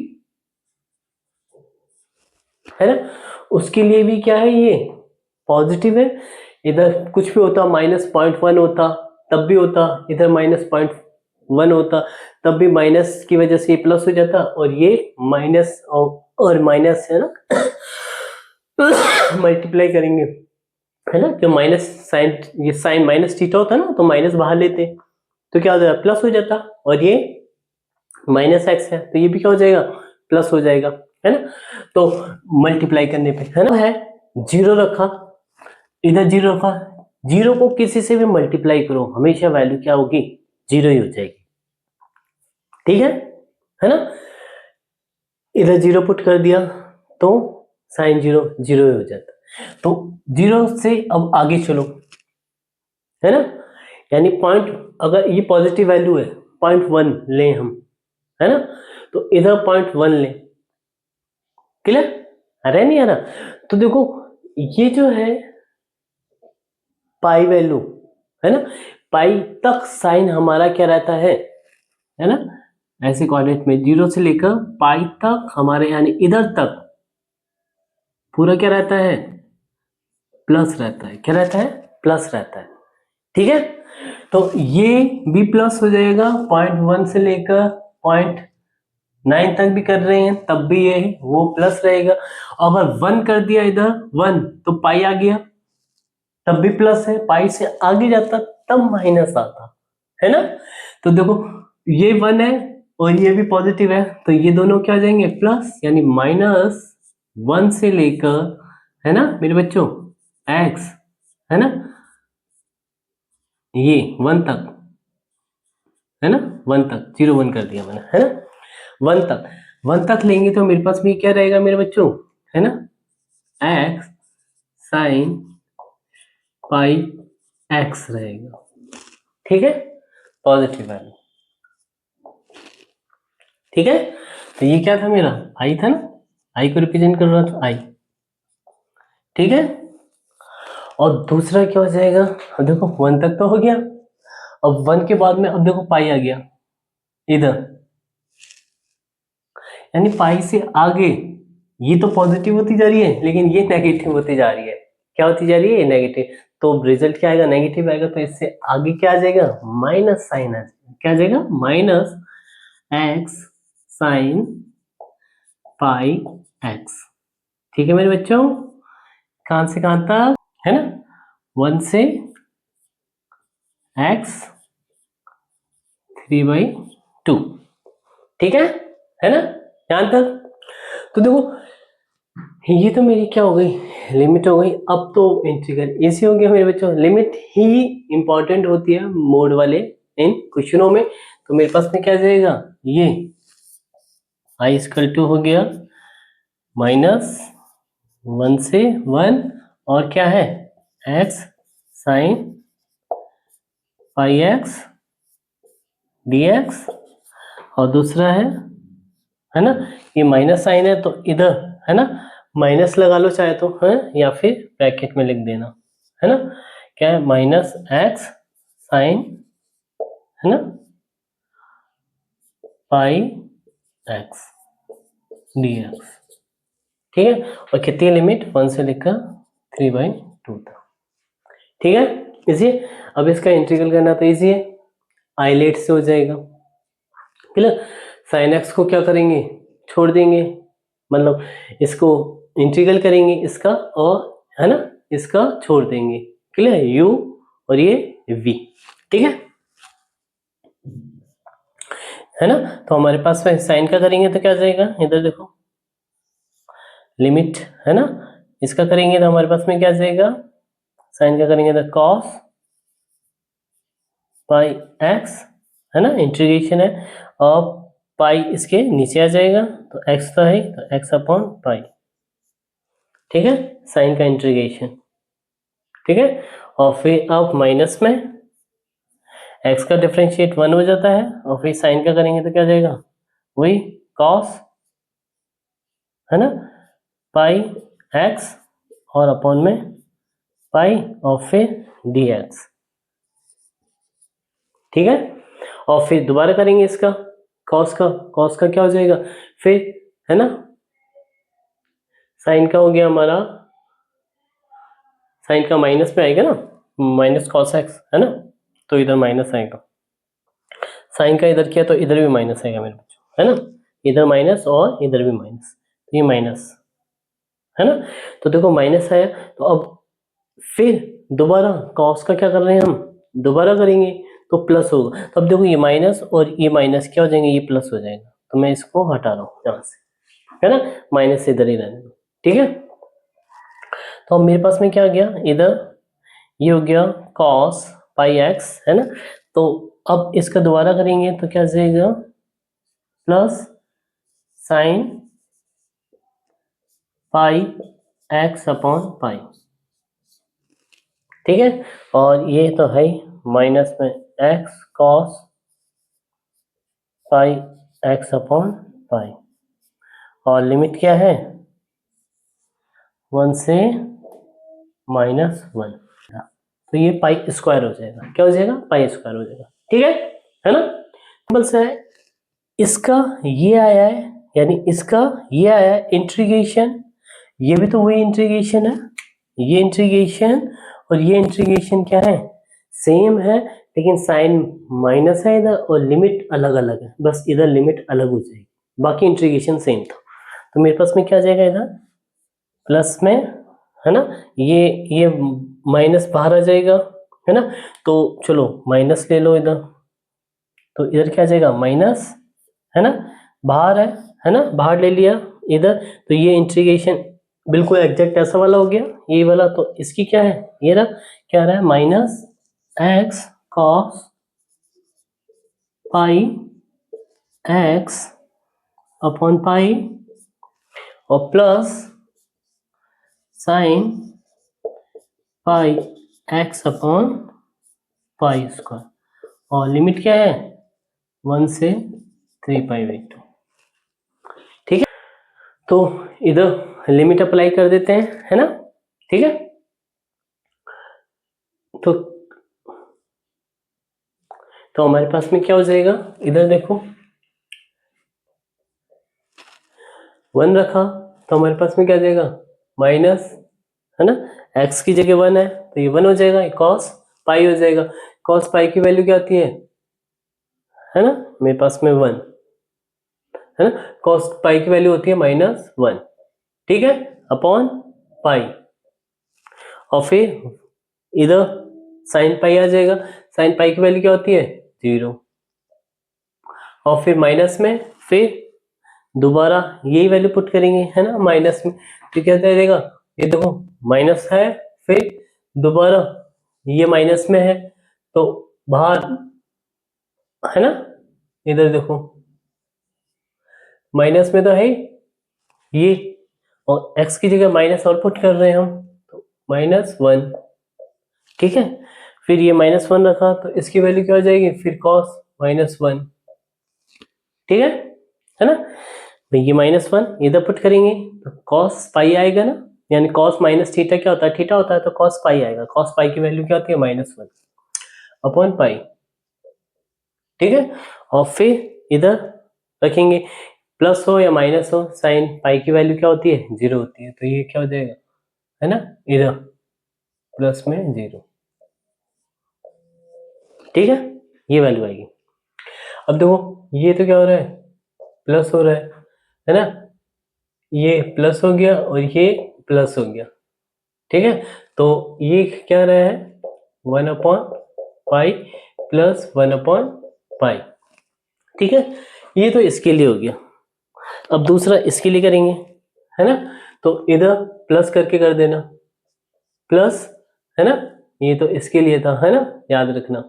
है ना। उसके लिए भी क्या है, ये पॉजिटिव है, इधर कुछ भी होता -0.1 होता तब भी होता, इधर -0.1 होता तब भी माइनस की वजह से ये प्लस हो जाता, और ये माइनस और माइनस है ना मल्टीप्लाई करेंगे, है ना, जो माइनस साइन, ये साइन माइनस थीटा होता ना तो माइनस बाहर लेते तो क्या हो जाएगा, प्लस हो जाता, और ये माइनस एक्स है तो ये भी क्या हो जाएगा, प्लस हो जाएगा, है ना। तो मल्टीप्लाई करने पे, है ना, है जीरो रखा, इधर जीरो रखा, जीरो को किसी से भी मल्टीप्लाई करो हमेशा वैल्यू क्या होगी, जीरो ही हो जाएगी, ठीक है ना। इधर जीरो पुट कर दिया तो साइन जीरो जीरो ही हो जाता, तो जीरो से अब आगे चलो, है ना, यानी पॉइंट, अगर ये पॉजिटिव वैल्यू है 0.1 लें हम, है ना, तो इधर 0.1 लें, क्लियर, आ रहा है नहीं आ रहा। तो देखो ये जो है पाई वैल्यू, है ना, पाई तक साइन हमारा क्या रहता है ना, ऐसे कोऑर्डिनेट में 0 से लेकर पाई तक हमारे यानी इधर तक पूरा क्या रहता है, प्लस रहता है। क्या रहता है, प्लस रहता है। ठीक है, तो ये भी प्लस हो जाएगा, 0.1 से लेकर 0.9 तक भी कर रहे हैं तब भी ये वो प्लस रहेगा। अगर 1 कर दिया इधर 1 तो पाई आ गया तब भी प्लस है, पाई से आगे जाता तब माइनस आता है ना। तो देखो ये 1 है और ये भी पॉजिटिव है तो ये दोनों क्या आ जाएंगे, प्लस, यानी -1 से लेकर, है ना मेरे बच्चों, x, है ना, ये 1 तक, है ना, 1 तक, 0 1 कर दिया मैंने, है ना, 1 तक लेंगे तो मेरे पास में क्या रहेगा मेरे बच्चों, है ना, x साइन पाई x रहेगा। ठीक है, पॉजिटिव वैल्यू। ठीक है, तो ये क्या था मेरा, i था ना, i को रिप्रेजेंट कर रहा था i। ठीक है, और दूसरा क्या हो जाएगा, अब देखो 1 तक तो हो गया, अब 1 के बाद में अब देखो पाई आ गया इधर, यानी पाई से आगे ये तो पॉजिटिव होती जा रही है लेकिन ये नेगेटिव होती जा रही है। क्या होती जा रही है, ये नेगेटिव। तो रिजल्ट क्या आएगा, नेगेटिव आएगा। तो इससे आगे क्या आ जाएगा, माइनस साइन आ जाएगा। क्या आ जाएगा, minus x sign pi x. ठीक है मेरे बच्चों, कहां से कहां तक, है ना, 1 से एक्स 3/2। ठीक है ना, यहां तक। तो देखो ये तो मेरी क्या हो गई, लिमिट हो गई। अब तो इंटीग्रल इजी हो गया मेरे बच्चों। लिमिट ही इंपॉर्टेंट होती है मोड वाले इन क्वेश्चनों में। तो मेरे पास में क्या आ जाएगा, ये i = हो गया -1 से 1 और क्या है, x sine pi x dx, और दूसरा है ना, ये माइनस साइन है तो इधर, है ना, माइनस लगा लो चाहे तो, है, या फिर ब्रैकेट में लिख देना, है ना, क्या है, -x साइन, है ना, पाई x dx। ठीक है, और कितनी लिमिट, 1 से लेकर 3/2 तक। ठीक है, इजी। अब इसका इंटीग्रल करना तो इजी है, आइलेट से हो जाएगा। क्लियर, साइन एक्स को क्या करेंगे, छोड़ देंगे, मतलब इसको इंटीग्रल करेंगे इसका, और है ना इसका छोड़ देंगे। क्लियर, u और ये v। ठीक है ना। तो हमारे पास में साइन का करेंगे तो क्या आ जाएगा, इधर देखो लिमिट, है ना, इसका करेंगे तो हमारे पास में क्या आ जाएगा, साइन का करेंगे तो कॉस पाई एक्स, है ना, इंटीग्रेशन है, और पाई इसके नीचे आ जाएगा तो एक्स तो है तो x/पाई। ठीक है, साइन का इंटीग्रेशन। ठीक है, और फिर अब माइनस में x का डिफरेंशिएट 1 हो जाता है, और फिर साइन का करेंगे तो क्या आ जाएगा, वही कॉस, है ना, पाई x और अपॉन में पाई और फिर dx। ठीक है, और फिर दोबारा करेंगे इसका कॉस का क्या हो जाएगा, फिर, है ना, साइन का हो गया हमारा, साइन का माइनस में आएगा ना, माइनस कॉस एक्स, है ना, तो इधर माइनस आएगा। साइन का इधर किया तो इधर भी माइनस आएगा मेरे बच्चों, है ना, इधर माइनस और इधर भी माइनस, तो ये माइनस, है ना। तो देखो माइनस आया, तो अब फिर दोबारा कॉस का क्या कर रहे हैं हम, दोबारा करेंगे तो प्लस होगा। तो अब देखो ये माइनस और ये माइनस क्या हो जाएंगे, ये प्लस हो जाएगा। तो मैं इसको हटा रहा हूँ यहाँ से, है ना, माइनस इधर ही रहने दो। ठीक है, तो अब मेरे पास में क्या आ गया, इधर ये हो गया cos पाई एक्स, है ना। तो अब इसका दोबारा करेंगे तो क्या जाएगा, प्लस साइन पाई x/पाई। ठीक है, और ये तो है माइनस में x cos पाई x/पाई, और लिमिट क्या है, 1 से -1। तो ये पाई स्क्वायर हो जाएगा। क्या हो जाएगा? पाई स्क्वायर हो जाएगा। ठीक है ना? सिंपल सा है। इसका ये आया है, यानी इसका ये आया है इंटीग्रेशन, ये भी तो वही इंटीग्रेशन है, ये इंटीग्रेशन और ये इंटीग्रेशन क्या है? सेम है, लेकिन साइन माइनस है इधर और लिमिट अलग अलग है, बस इधर लिमिट अलग हो जाएगी, बाकी इंटीग्रेशन सेम था। तो मेरे पास में क्या आ जाएगा इधर? प्लस में, है ना, ये माइनस बाहर आ जाएगा, है ना, तो चलो माइनस ले लो इधर, तो इधर क्या आ जाएगा? माइनस, है ना, बाहर है ना, बाहर ले लिया इधर, तो ये इंटीग्रेशन बिल्कुल एग्जैक्ट ऐसा वाला हो गया, ये वाला। तो इसकी क्या है? ये रहा, क्या रहा है? Minus x cos pi x upon pi और plus sine pi x upon pi square, और लिमिट क्या है? 1 से 3π/2। ठीक है, तो इधर लिमिट अप्लाई कर देते हैं, है ना? ठीक है, तो हमारे पास में क्या हो जाएगा? इधर देखो 1 रखा, तो हमारे पास में क्या आ जाएगा? माइनस, है ना, x की जगह 1 है तो ये 1 हो जाएगा, कॉस पाई हो जाएगा। कॉस पाई की वैल्यू क्या आती है ना, मेरे पास में 1 है ना, कॉस पाई की वैल्यू होती है -1। ठीक है, अपॉन पाई, और फिर इधर साइन पाई आ जाएगा। साइन पाई की वैल्यू क्या होती है? 0, और फिर माइनस में फिर दोबारा यही वैल्यू पुट करेंगे, है ना, माइनस में, तो क्या रहेगा? ये देखो माइनस है, फिर दोबारा ये माइनस में है, तो बाहर, है ना, इधर देखो माइनस में तो है ये, और x की जगह माइनस और पुट कर रहे हैं हम, तो -1। ठीक है, फिर ये -1 रखा, तो इसकी वैल्यू क्या हो जाएगी? फिर cos -1। ठीक है ना, तो ये -1 इधर पुट करेंगे तो cos पाई आएगा ना, यानी cos माइनस थीटा क्या होता है? थीटा होता है, तो cos पाई आएगा। cos पाई की वैल्यू क्या होती है? -1 अपॉन पाई। ठीक है, और फिर इधर रखेंगे, प्लस हो या माइनस हो, साइन पाई की वैल्यू क्या होती है? 0 होती है, तो ये क्या हो जाएगा, है ना, इधर प्लस में 0। ठीक है, ये वैल्यू आएगी। अब देखो ये तो क्या हो रहा है? प्लस हो रहा है ना, ये प्लस हो गया और ये प्लस हो गया। ठीक है, तो ये क्या रहा है? 1/पाई प्लस 1/पाई। ठीक है, ये तो इसके लिए हो गया। अब दूसरा इसके लिए करेंगे, है ना, तो इधर प्लस करके कर देना, प्लस, है ना, ये तो इसके लिए था, है ना, याद रखना।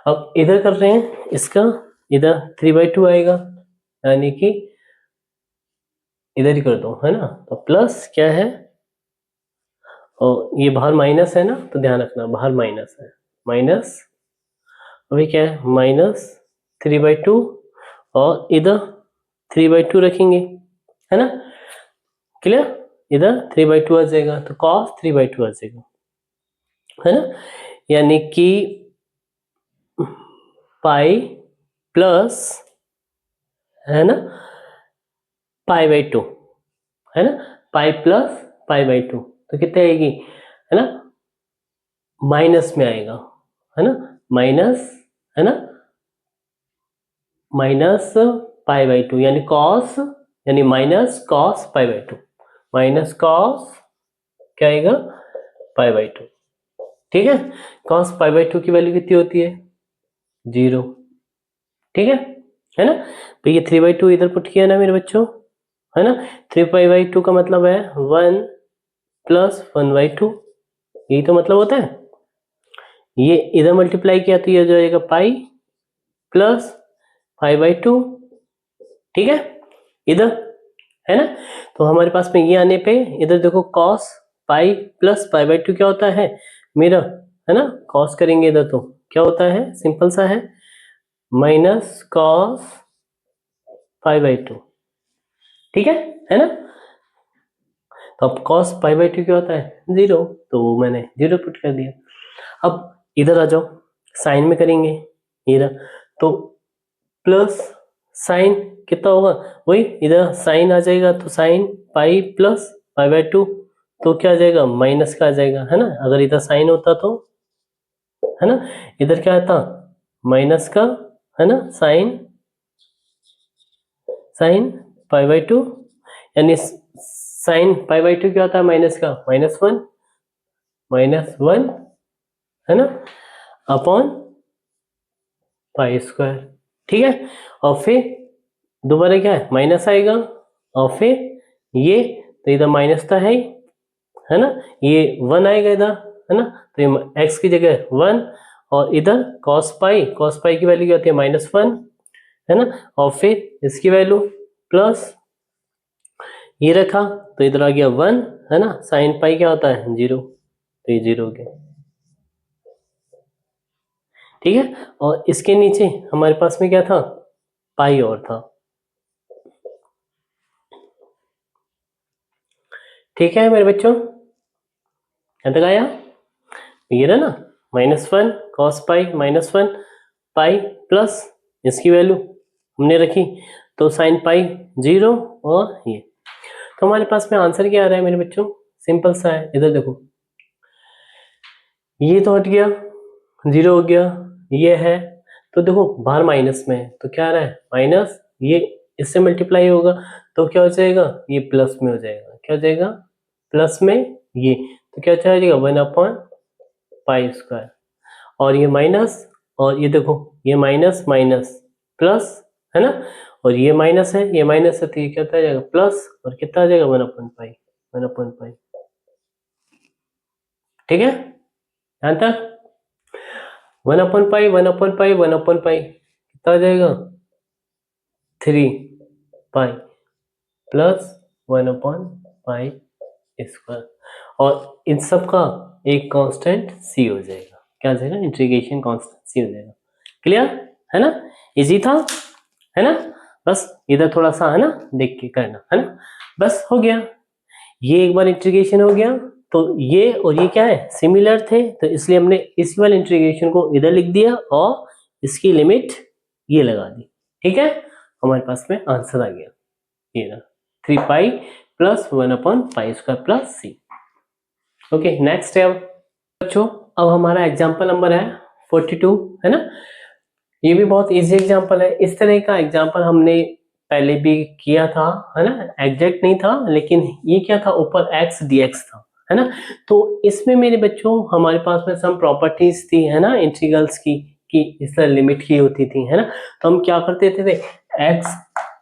अब इधर कर रहे हैं इसका, इधर 3/2 आएगा, यानी कि इधर ही कर दो, है ना, तो प्लस क्या है, और ये बाहर माइनस है ना, तो ध्यान रखना बाहर माइनस है, माइनस, अभी क्या है? -3/2, और इधर 3/2 रखेंगे, है ना, क्लियर? इधर 3/2 आ जाएगा, तो cos 3/2 आ जाएगा, है ना, यानी कि पाई प्लस, है ना, π/2, है ना, पाई प्लस π/2, तो कितने आएगी, है ना, माइनस में आएगा, है ना, माइनस, है ना, माइनस π/2, यानी कॉस, यानी माइनस कॉस π/2, माइनस कॉस क्या आएगा? π/2। ठीक है, कॉस π/2 की वैल्यू कितनी होती है? 0। ठीक है ना, तो ये 3/2 इधर पुट किया ना मेरे बच्चों, है ना, 3π/2 का मतलब है 1 प्लस 1/2, यही तो मतलब होता है। ये इधर मल्टीप्लाई किया तो ये हो जाएगा पाई प्लस 5/2। ठीक है, इधर, है ना, तो हमारे पास में ये आने पे इधर देखो cos पाई प्लस π/2 क्या होता है? मेरा, है ना, cos करेंगे इधर तो क्या होता है? सिंपल सा है, माइनस cos π/2। ठीक है ना, तो अब cos पाई बाई 2 क्या होता है 0, तो वो मैंने 0 पुट कर दिया। अब इधर आ जाओ, साइन में करेंगे, ये रहा, तो प्लस साइन कितना होगा, वही इधर साइन आ जाएगा, तो sine pi plus pi by 2, तो क्या आ जाएगा माइनस का आ जाएगा, है ना। अगर इधर साइन होता तो, है ना, इधर क्या आता माइनस का, है ना, साइन साइन पाई बाई 2, यानी साइन पाई बाई 2 क्या होता है माइनस का -1 है ना, अपॉन पाई स्क्वायर, ठीक है। और फिर दोबारा क्या है माइनस आएगा, और फिर ये, तो इधर माइनस तो है ना, ये 1 आएगा इधर, है ना, तो ये x की जगह 1, और इधर cos पाई की वैल्यू क्या होती है -1, है ना, और फिर इसकी वैल्यू प्लस ये रखा, तो इधर आ गया 1, है ना, साइन पाई क्या होता है 0, तो ये 0 हो गया, ठीक है। और इसके नीचे हमारे पास में क्या था, पाई और था, ठीक है मेरे बच्चों, यहाँ तक आया, ये रहा ना -1 cos पाई -1 पाई प्लस इसकी वैल्यू हमने रखी, तो साइन पाई 0, और ये, तो हमारे पास में आंसर क्या आ रहा है मेरे बच्चों, सिंपल सा है, इधर देखो, ये तो हट गया, 0 हो गया, ये है, तो देखो बाहर माइनस में है, तो क्या आ रहा है माइनस, ये इससे मल्टीप्लाई होगा, तो क्या हो जाएगा, ये प्लस में हो जाएगा, क्या हो जाएगा प्लस में, ये, तो क्या हो जाएगा 1/पाई स्क्वायर, और ये माइनस, और ये देखो ये माइनस माइनस प्लस, है ना, और ये माइनस है, ये माइनस है, तो ये क्या आ जाएगा प्लस, और कितना आ जाएगा 1/पाई, ठीक है, यहाँ तक 1/पाई कितना आ जाएगा 3 पाई प्लस 1/पाई स्क्वायर, और इन सब का एक कांस्टेंट सी हो जाएगा, क्या हो जाएगा इंटीग्रेशन कांस्टेंट सी हो जाएगा, क्लियर है ना, इजी था, है ना, बस इधर थोड़ा सा, है ना, देख के करना, है ना, बस हो गया, ये एक बार इंटीग्रेशन हो गया, तो ये और ये क्या है सिमिलर थे, तो इसलिए हमने इसी वाले इंटीग्रेशन को इधर लिख दिया, और इसकी लिमिट ये लगा दी, ठीक है, हमारे पास में आंसर आ गया, ये ना 3 पाई प्लस 1/पाई स्क्वायर प्लस सी। ओके नेक्स्ट है, अब बच्चों, अब हमारा एग्जाम्पल नंबर है 42, है ना, ये भी बहुत इजी एग्जाम्पल है, इस तरह का एग्जाम्पल हमने पहले भी किया था, है ना, एग्जैक्ट नहीं था, लेकिन ये क्या था ऊपर x dx था, है ना, तो इसमें मेरे बच्चों हमारे पास में सम प्रॉपर्टीज थी, है ना, इंटीग्रल्स की, कि इस तरह लिमिट की होती थी, है ना, तो हम क्या करते थे x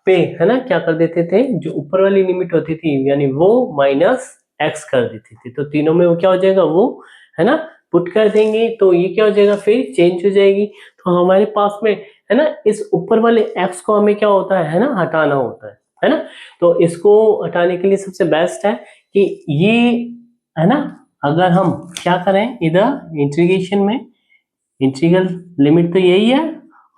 पे, है ना, क्या कर देते थे, जो ऊपर वाली लिमिट होती थी यानी वो माइनस x कर देती थी, तो तीनों में वो क्या हो जाएगा वो, है ना, पुट कर देंगे, तो ये क्या हो जाएगा फिर चेंज हो जाएगी, तो हमारे पास में, है ना, इस ऊपर वाले x को हमें क्या होता है ना, हटाना होता है ना, तो इसको हटाने के लिए सबसे बेस्ट है कि ये, है ना, अगर हम क्या करें इधर इंटीग्रेशन में, इंटीग्रल लिमिट तो यही है,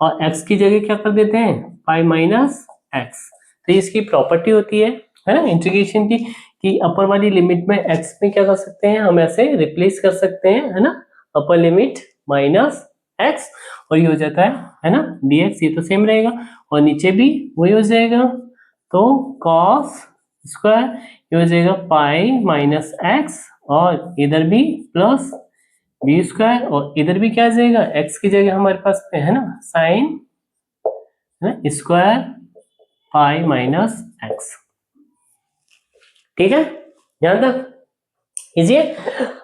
और x की जगह क्या कर देते हैं पाई माइनस एक्स, तो इसकी प्रॉपर्टी होती है ना इंटीग्रेशन की, कि अपर वाली लिमिट में x में क्या कर सकते हैं हम ऐसे रिप्लेस कर सकते हैं, है ना, अपर लिमिट माइनस एक्स, और ये हो जाता है ना dx, ये तो सेम रहेगा, और नीचे भी वही हो जाएगा, तो cos स्क्वायर ये हो जाएगा पाई माइनस एक्स, और इधर भी प्लस बी स्क्वायर, और इधर भी क्या आ जाएगा x की जगह हमारे पास पे, है ना, sign square pi minus x, ठीक है, यहां तक इजी है।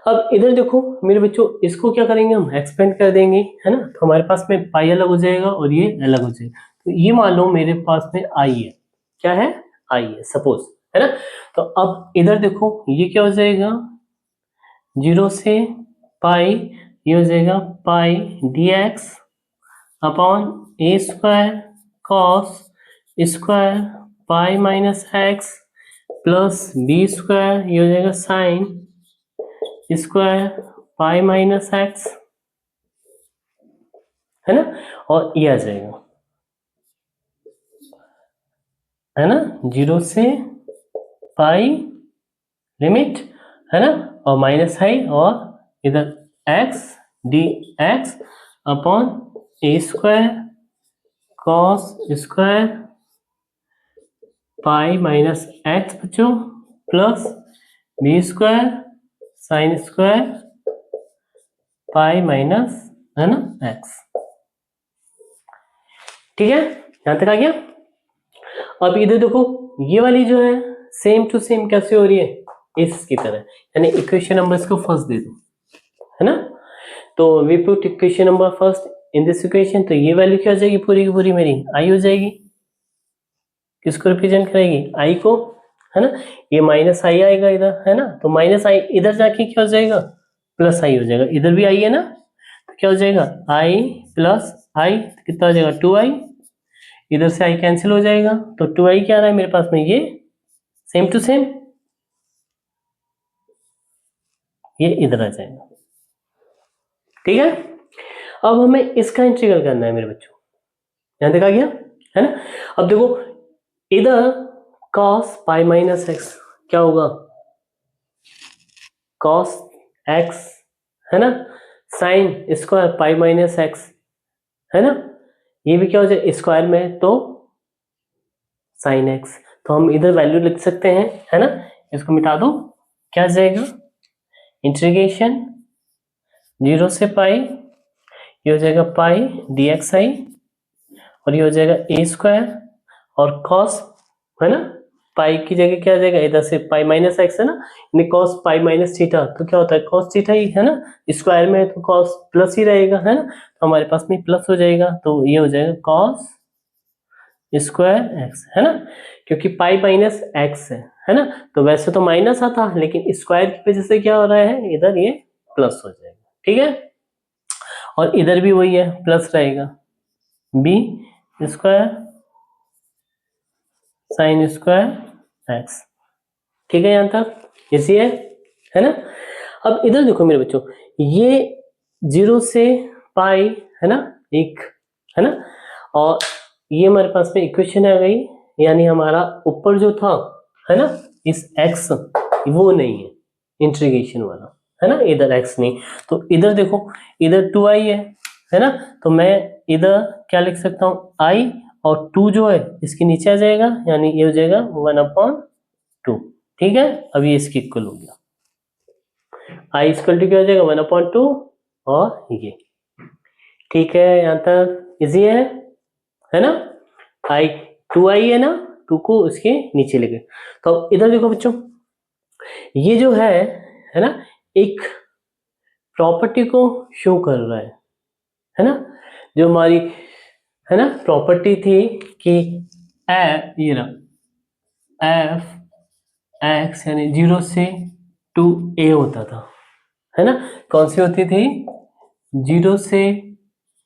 अब इधर देखो मेरे बच्चों, इसको क्या करेंगे हम एक्सपेंड कर देंगे, है ना, तो हमारे पास में पाई अलग हो जाएगा और ये अलग हो जाएगा, तो ये मान लो मेरे पास में आई है, क्या है आई है सपोज, है ना, तो अब इधर देखो ये क्या हो जाएगा 0 से पाई, ये हो जाएगा pi dx upon a square cos square pi minus x plus b square, ये हो जाएगा sine square pi minus x, है ना, और ये आ जाएगा, है ना, 0 से पाई लिमिट, है ना, और माइनस है और इधर x d x upon a square cos square pi minus x बच्चों plus b square sine square pi minus, है ना, एक्स। ठीक है, यहां तक आ गया। अब इधर देखो, ये वाली जो है सेम टू सेम कैसे हो रही है, इसकी तरह, यानी इक्वेशन नंबर इसको फर्स्ट दे दो, है ना। तो we put equation number first in this equation, तो ये वैल्यू क्या हो जाएगी, पूरी की पूरी मेरी आई हो जाएगी। किसको रिप्रेजेंट करेगी, आई को, है ना। ये माइनस आई आएगा इधर, है ना, तो माइनस आई इधर जाके क्या हो जाएगा, प्लस आई हो जाएगा। इधर भी आई है ना, तो क्या हो जाएगा, आई प्लस आई कितना हो जाएगा, 2i। इधर से आई कैंसिल हो जाएगा, तो 2i क्या आ रहा है मेरे पास में, ये सेम टू सेम ये इधर आ जाएगा। ठीक है, अब हमें इसका इंटीग्रल करना है मेरे बच्चों, यहां देखा गया, है ना। अब देखो इधर cos पाई माइनस एक्स क्या होगा, cos x, है ना, sign square pi minus x, है ना, ये भी क्या हो जाए स्क्वायर में, तो साइन एक्स। तो हम इधर वैल्यू लिख सकते हैं, है ना, इसको मिटा दो, क्या आ जाएगा, इंटीग्रेशन 0 से पाई, ये हो जाएगा पाई डी एक्स आई, और ये हो जाएगा ए स्क्वायर और कॉस, है ना, पाई की जगह क्या आ जाएगा, इधर से पाई माइनस एक्स, है ना, यानी कॉस पाई माइनस थीटा, तो क्या होता है कॉस थीटा ही, है ना, स्क्वायर में है तो कॉस प्लस ही रहेगा, है ना, तो हमारे पास में प्लस हो जाएगा, तो ये हो जाएगा कॉस स्क्वायर एक्स, है ना, क्योंकि पाई माइनस एक्स है ना, तो वैसे तो माइनस आता लेकिन स्क्वायर की वजह से क्या हो रहा है, इधर ये प्लस हो जाएगा। ठीक है, और इधर भी वही है, प्लस रहेगा, B square sine square x. ठीक है, यहां तक इजी है ना। अब इधर देखो मेरे बच्चों, ये 0 से पाई, है ना, एक, है ना, और ये हमारे पास में इक्वेशन आ गई, यानी हमारा ऊपर जो था, है ना, इस x वो नहीं है इंटीग्रेशन वाला, है ना, इधर x नहीं, तो इधर देखो इधर 2i है ना, तो मैं इधर क्या लिख सकता हूँ, i और 2 जो है इसके नीचे आ जाएगा, यानी ये हो जाएगा 1/2। ठीक है, अब ये इसकी इक्वल हो गया, आई इक्वल टू क्या हो जाएगा 1/2 और ये। ठीक है, यहां तक इजी है ना। आई 2i है ना, 2 को इसके नीचे लेके, तो इधर देखो बच्चों, ये जो है ना, एक प्रॉपर्टी को शो कर रहा है ना, जो हमारी, है ना, प्रॉपर्टी थी कि ये रहा एफ एक्स यानी 0 से 2a होता था, है ना, कौन सी होती थी, 0 से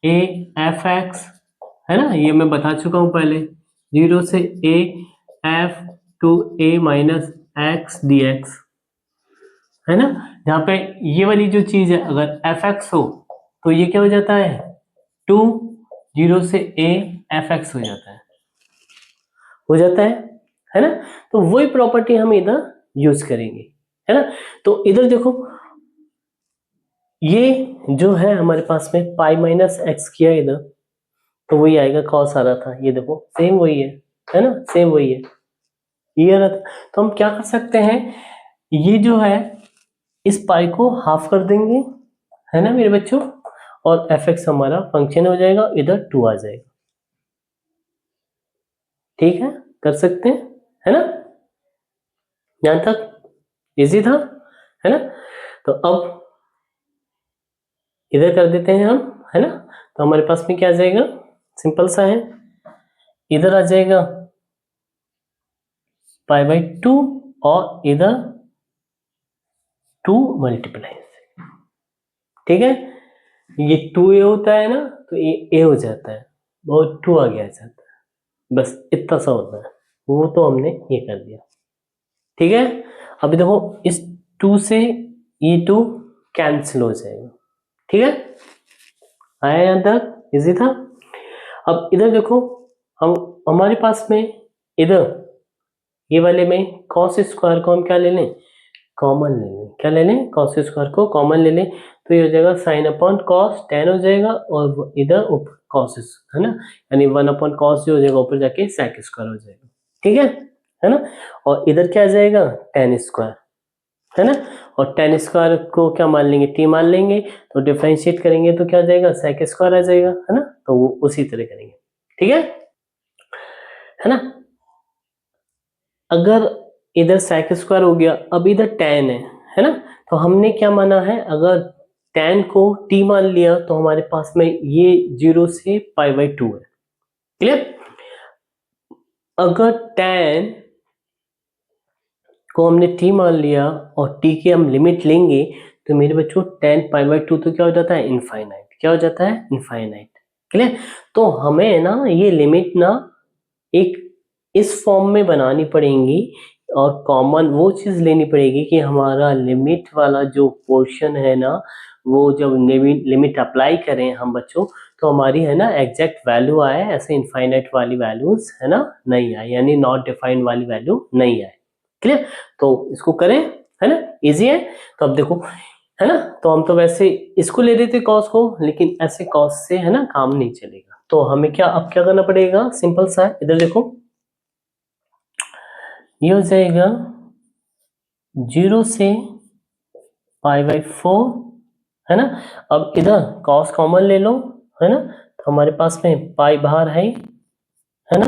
a एफ एक्स, है ना, ये मैं बता चुका हूं पहले, 0 से a F two a minus x d x, है ना, जहां पे ये वाली जो चीज है अगर एफ एक्स हो तो ये क्या हो जाता है, 2 0 से a एफ एक्स हो जाता है ना, तो वही प्रॉपर्टी हम इधर यूज करेंगे, है ना। तो इधर देखो, ये जो है हमारे पास में पाई माइनस एक्स किया इधर, तो वही आएगा कॉस आ रहा था, ये देखो सेम वही है ना, सेम वही है, ये आ रहा था। तो हम क्या कर सकते हैं, ये जो है इस पाई को हाफ कर देंगे, है ना मेरे बच्चों, और एफ एक्स हमारा फंक्शन हो जाएगा, इधर 2 आ जाएगा। ठीक है, कर सकते हैं, है ना, यहां तक इजी था, है ना। तो अब इधर कर देते हैं हम, है ना, तो हमारे पास में क्या आ जाएगा, सिंपल सा है, इधर आ जाएगा π/2 और इधर 2 मल्टीप्लाई, ठीक है, ये 2a होता है ना, तो ये a हो जाता है और 2 आगे आ जाता है, बस इतना सा होता है, वो तो हमने ये कर दिया। ठीक है, अभी देखो इस 2 से ये 2 कैंसिल हो जाएगा। ठीक है, आया यहां तक, इजी था। अब इधर देखो, हम हमारे पास में इधर ये वाले में cos स्क्वायर को हम क्या ले लें, कॉमन ले लें, क्या ले लें, कॉस स्क्वायर को कॉमन ले लें, तो ये हो जाएगा साइन अपॉन कॉस टेन हो जाएगा, और इधर ऊपर कॉस है ना, यानी वन अपॉन कॉस जो हो जाएगा ऊपर जाके सेक स्क्वायर हो जाएगा, ठीक है ना, और इधर क्या आ जाएगा टेन स्क्वायर, है ना, और टेन स्क्वायर को क्या मान लेंगे, टी मान लेंगे, तो डिफरेंशिएट करेंगे तो क्या आ जाएगा सेक स्क्वायर आ जाएगा, है ना, तो वो उसी तरह करेंगे, ठीक है ना। अगर इधर सेक स्क्वायर हो गया, अब इधर टेन है ना, तो हमने क्या माना है, अगर टेन को टी मान लिया तो हमारे पास में ये 0 से पाई बाई 2 है, क्लियर। अगर टेन को हमने टी मान लिया और टी की हम लिमिट लेंगे, तो मेरे बच्चों टेन पाई बाई 2 तो क्या हो जाता है इनफाइनाइट, क्या हो जाता है इनफाइनाइट, क्लियर। तो हमें ना ये लिमिट ना एक इस फॉर्म में बनानी पड़ेगी, और कॉमन वो चीज लेनी पड़ेगी कि हमारा लिमिट वाला जो पोर्शन है ना, वो जब लिमिट अप्लाई करें हम बच्चों, तो हमारी है ना एग्जैक्ट वैल्यू आए, ऐसे इनफाइनाइट वाली वैल्यूज है ना नहीं आए, यानी नॉट डिफाइंड वाली वैल्यू नहीं आए, क्लियर। तो इसको करें, है ना, इजी है। तो अब देखो, है ना, तो हम तो वैसे इसको ले रहे थे कॉस को, लेकिन ऐसे कॉस से है ना काम नहीं चलेगा, तो हमें क्या अब क्या करना पड़ेगा, सिंपल सा है, इधर देखो ये हो जाएगा 0 से पाई बाई 4, है ना। अब इधर कॉस कॉमन ले लो, है ना, तो हमारे पास में पाई बाहर है ना,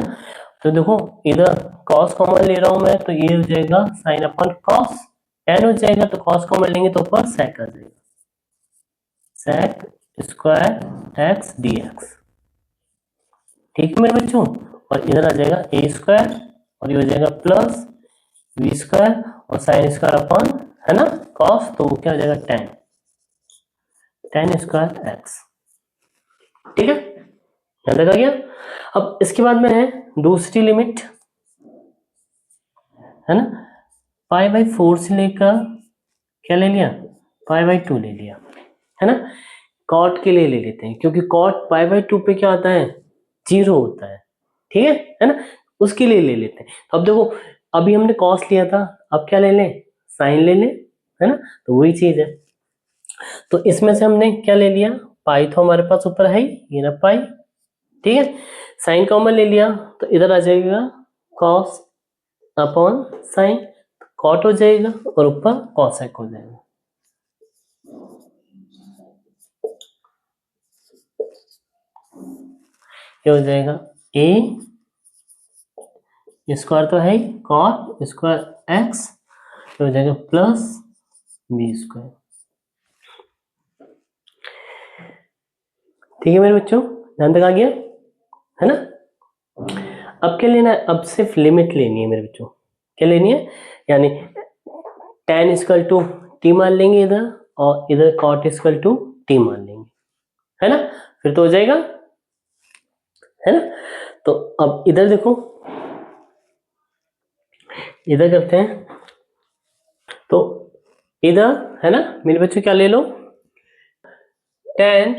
तो देखो इधर कॉस कॉमन ले रहा हूं मैं, तो ये हो जाएगा साइन अपन कॉस टेन हो जाएगा, तो कॉस कॉमन लेंगे तो ऊपर सेक आ जाएगा, sec square x d x, ठीक है मेरे बच्चों। और इधर आ जाएगा ए स्क्वायर, और ये हो जाएगा प्लस वी स्क्वायर, और साइन स्क्वायर अपॉन है ना कॉस, तो क्या हो जाएगा टेन, टेन स्क्वायर एक्स, ठीक है, ध्यान रखा गया। अब इसके बाद में है दूसरी लिमिट, है ना, पाई बाई 4 से लेकर क्या ले लिया, पाई बाई 2 ले लिया, है ना। कॉट के लिए ले लेते हैं, क्योंकि कॉट पाई बाई 2 पे क्या आता है, 0 होता है, ठीक है ना, उसके लिए ले लेते हैं। तो अब देखो, अभी हमने कॉस लिया था, अब क्या ले लें, साइन ले लें, है ना, तो वही चीज है। तो इसमें से हमने क्या ले लिया, पाई तो हमारे पास ऊपर है ही, ये ना पाई, ठीक है, साइन कॉमन ले लिया, तो इधर आ जाएगा कॉस अपॉन साइन, कॉट हो जाएगा, और ऊपर कॉसेक हो जाएगा, ये हो जाएगा ए स्क्वायर तो है ही, कॉट स्क्वायर एक्स, हो जाएगा प्लस बी स्क्वायर, ठीक है मेरे बच्चों, ध्यान तक आ गया, है ना। अब क्या लेना है, अब सिर्फ लिमिट लेनी है मेरे बच्चों, क्या लेनी है, यानी टेन इक्वल टू टी मान लेंगे इधर, और इधर कॉट इक्वल टू टी मान लेंगे, है ना, फिर तो हो जाएगा, है ना। तो अब इधर देखो, इधर करते हैं, तो इधर है ना मेरे बच्चों क्या ले लो, टेन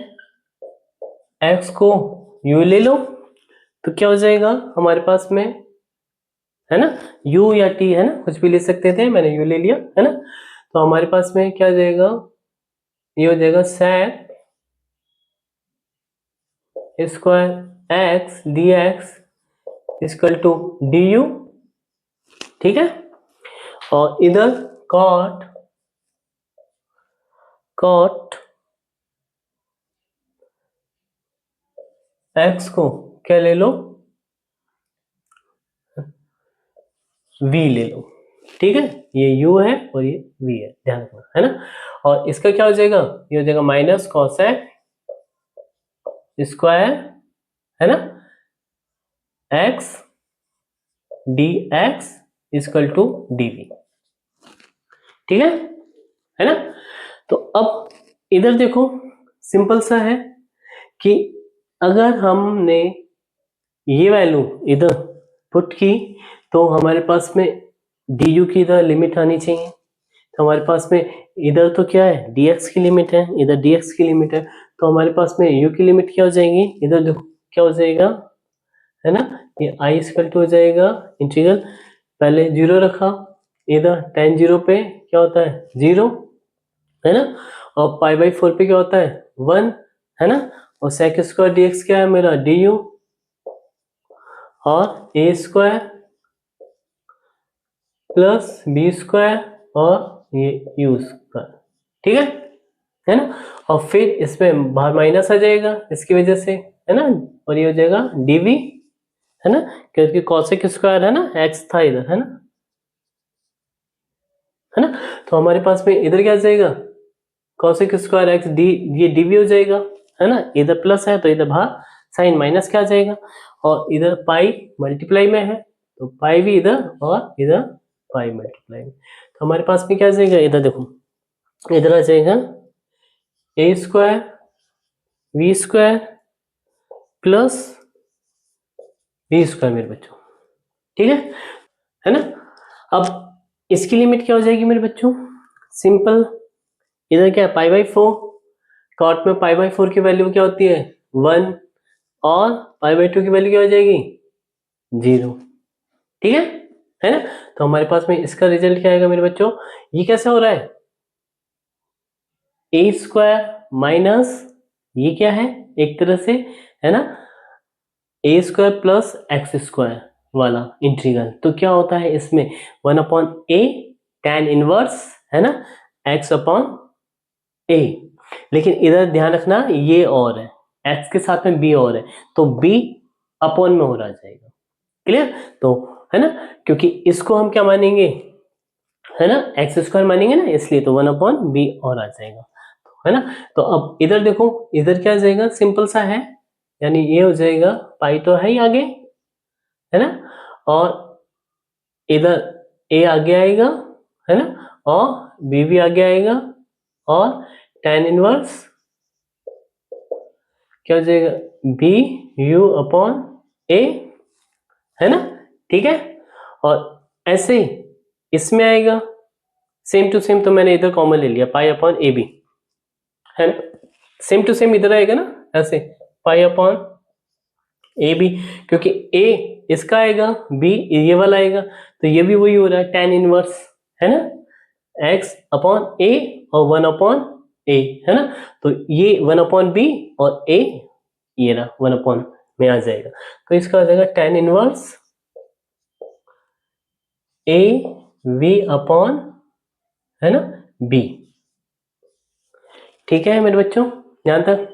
एक्स को यू ले लो, तो क्या हो जाएगा हमारे पास में, है ना, u या t है ना, कुछ भी ले सकते थे, मैंने u ले लिया, है ना। तो हमारे पास में क्या हो जाएगा, ये हो जाएगा sec square x d x equal to d u, ठीक है, और इधर cot cot x को क्या ले लो, v ले लो, ठीक है, ये u है और ये v है, ध्यान रखना, है ना। और इसका क्या हो जाएगा, ये हो जाएगा माइनस कॉसेक स्क्वायर, है ना, x d x equal to d v, ठीक है ना। तो अब इधर देखो, सिंपल सा है कि अगर हमने ये वैल्यू इधर पुट की, तो हमारे पास में डी यू की इधर लिमिट आनी चाहिए, तो हमारे पास में इधर तो क्या है dx की लिमिट है, इधर dx की लिमिट है, तो हमारे पास में u की लिमिट क्या हो जाएगी, इधर देखो क्या हो जाएगा, है ना, ये i इक्वल टू हो जाएगा इंटीग्रल, पहले 0 रखा, इधर tan 0 पे क्या होता है 0, है ना, और पाई बाई 4 पे क्या होता है 1, है ना, और sec स्क्वायर dx क्या है मेरा du, और a square plus b square और ये u स्क्वायर, ठीक है ना, और फिर इसमें बाहर माइनस आ जाएगा इसकी वजह से, है ना, और ये हो जाएगा dv, है ना, क्योंकि cosec स्क्वायर है ना, x था इधर, है ना, तो हमारे पास में इधर क्या आ जाएगा cosec स्क्वायर x डी, ये dv हो जाएगा, है ना, इधर प्लस है तो इधर बाहर साइन माइनस क्या आ जाएगा, और इधर पाई मल्टीप्लाई में है तो पाई भी इधर और इधर पाई मल्टीप्लाई में, तो हमारे पास में क्या आ जाएगा, इधर देखो इधर आ जाएगा a square v square plus v square मेरे बच्चों, ठीक है ना। अब इसकी लिमिट क्या हो जाएगी मेरे बच्चों, सिंपल, इधर क्या है पाई बाई 4, कॉट में पाई बाई 4 की वैल्यू क्या होती है 1, और पाई बाई 2 की वैल्यू क्या हो जाएगी 0, ठीक है ना, तो हमारे पास में इसका रिजल्ट क्या आएगा मेरे बच्चों, ये कैसे हो रहा है ए स्क्वायर माइनस ये क्या है एक तरह से, है ना, ए स्क्वायर प्लस एक्स स्क्वायर वाला इंटीग्रल, तो क्या होता है इसमें 1 अपॉन ए tan इनवर्स, है ना, x अपॉन ए, लेकिन इधर ध्यान रखना ये और है x के साथ में b और है तो b अपॉन में हो रहा जाएगा, क्लियर, तो है ना, क्योंकि इसको हम क्या मानेंगे, है ना, एक्स स्क्वायर मानेंगे ना, इसलिए तो 1 अपॉन बी और आ जाएगा, है ना, तो अब इधर देखो इधर क्या आ जाएगा सिंपल सा है, यानी ये हो जाएगा पाई तो है ही आगे, है ना, और इधर ए आगे आएगा, है ना, और बी भी आगे आएगा, और tan इनवर्स क्या हो जाएगा बी यू अपॉन ए, है ना, ठीक है, और ऐसे ही इसमें आएगा सेम टू सेम, तो मैंने इधर कॉमन ले लिया पाई अपॉन ए बी, है ना, सेम टू सेम इधर आएगा ना ऐसे पाई अपॉन ए बी, क्योंकि ए इसका आएगा बी ये वाला आएगा, तो ये भी वही हो रहा है tan इनवर्स, है ना, x अपॉन ए और 1 अपॉन ए, है ना, तो ये 1 अपॉन बी और ए ये रहा 1 अपॉन में आ जाएगा, तो इसका आ जाएगा tan inverse A V upon, है ना, बी, ठीक है मेरे बच्चों यहां तक,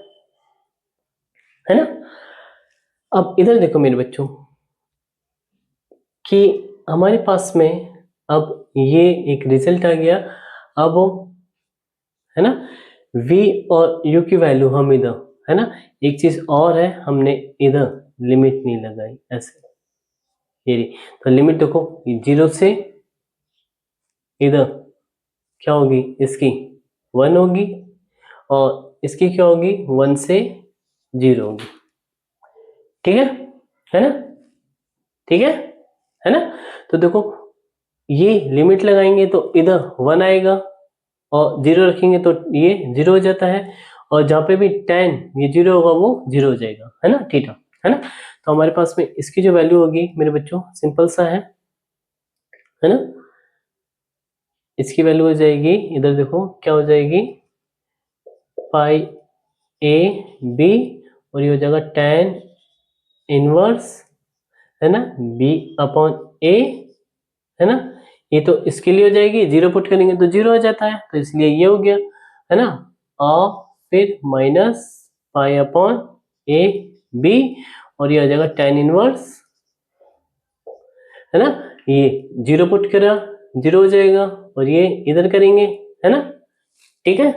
है ना। अब इधर देखो मेरे बच्चों कि हमारे पास में अब ये एक रिजल्ट आ गया, अब है ना v और u की वैल्यू हम इधर, है ना, एक चीज और है हमने इधर लिमिट नहीं लगाई ऐसे, ये रही, तो लिमिट देखो 0 से इधर क्या होगी इसकी 1 होगी, और इसकी क्या होगी 1 से 0 होगी, ठीक है ना, ठीक है ना, तो देखो ये लिमिट लगाएंगे तो इधर 1 आएगा और 0 रखेंगे तो ये 0 हो जाता है, और जहाँ पे भी tan ये 0 होगा वो 0 हो जाएगा, है ना, थीटा, है ना, तो हमारे पास में इसकी जो वैल्यू होगी मेरे बच्चों सिंपल सा है ना, इसकी वैल्यू हो जाएगी इधर देखो क्या हो जाएगी पाई ए बी, और ये हो जाएगा tan इनवर्स, है ना, बी अपॉन ए, है ना, ये तो इसके लिए हो जाएगी 0 पुट करेंगे तो 0 हो जाता है, तो इसलिए ये हो गया, है ना, और फिर minus pi upon a b, और ये आ जाएगा tan इनवर्स, है ना, ये 0 पुट करा 0 हो जाएगा, और ये इधर करेंगे, है ना, ठीक है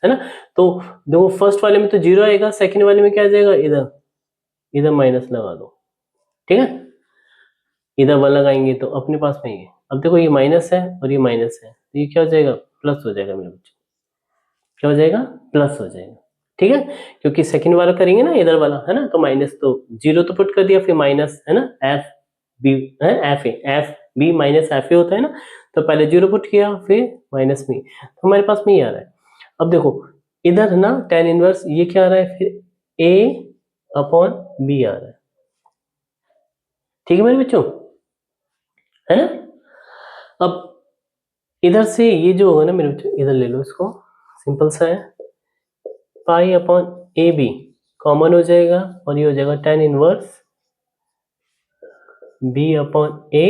ना, तो देखो फर्स्ट वाले में तो 0 आएगा, सेकंड वाले में क्या आ जाएगा इधर इधर माइनस लगा दो, ठीक है, इधर 1 लगाएंगे तो अपने पास में ये, अब देखो ये माइनस है और ये माइनस है, तो ये क्या हो जाएगा प्लस हो जाएगा मेरे बच्चों, क्या हो जाएगा प्लस हो जाएगा, ठीक है, क्योंकि सेकंड वाला करेंगे ना इधर वाला, है ना, तो माइनस तो 0 तो पुट कर दिया, फिर माइनस, है ना, एफ बी है f a f b minus f a होता है ना, तो पहले 0 पुट किया फिर माइनस में, तो हमारे पास में ये आ रहा है, अब देखो इधर ना tan इनवर्स ये क्या आ रहा है फिर a अपॉन बी आ रहा है, ठीक है मेरे बच्चों, है ना, अब इधर से ये जो होगा ना मेरे बच्चों, इधर ले लो इसको, सिंपल सा है, pi upon a b common हो जाएगा और ये हो जाएगा tan inverse b upon a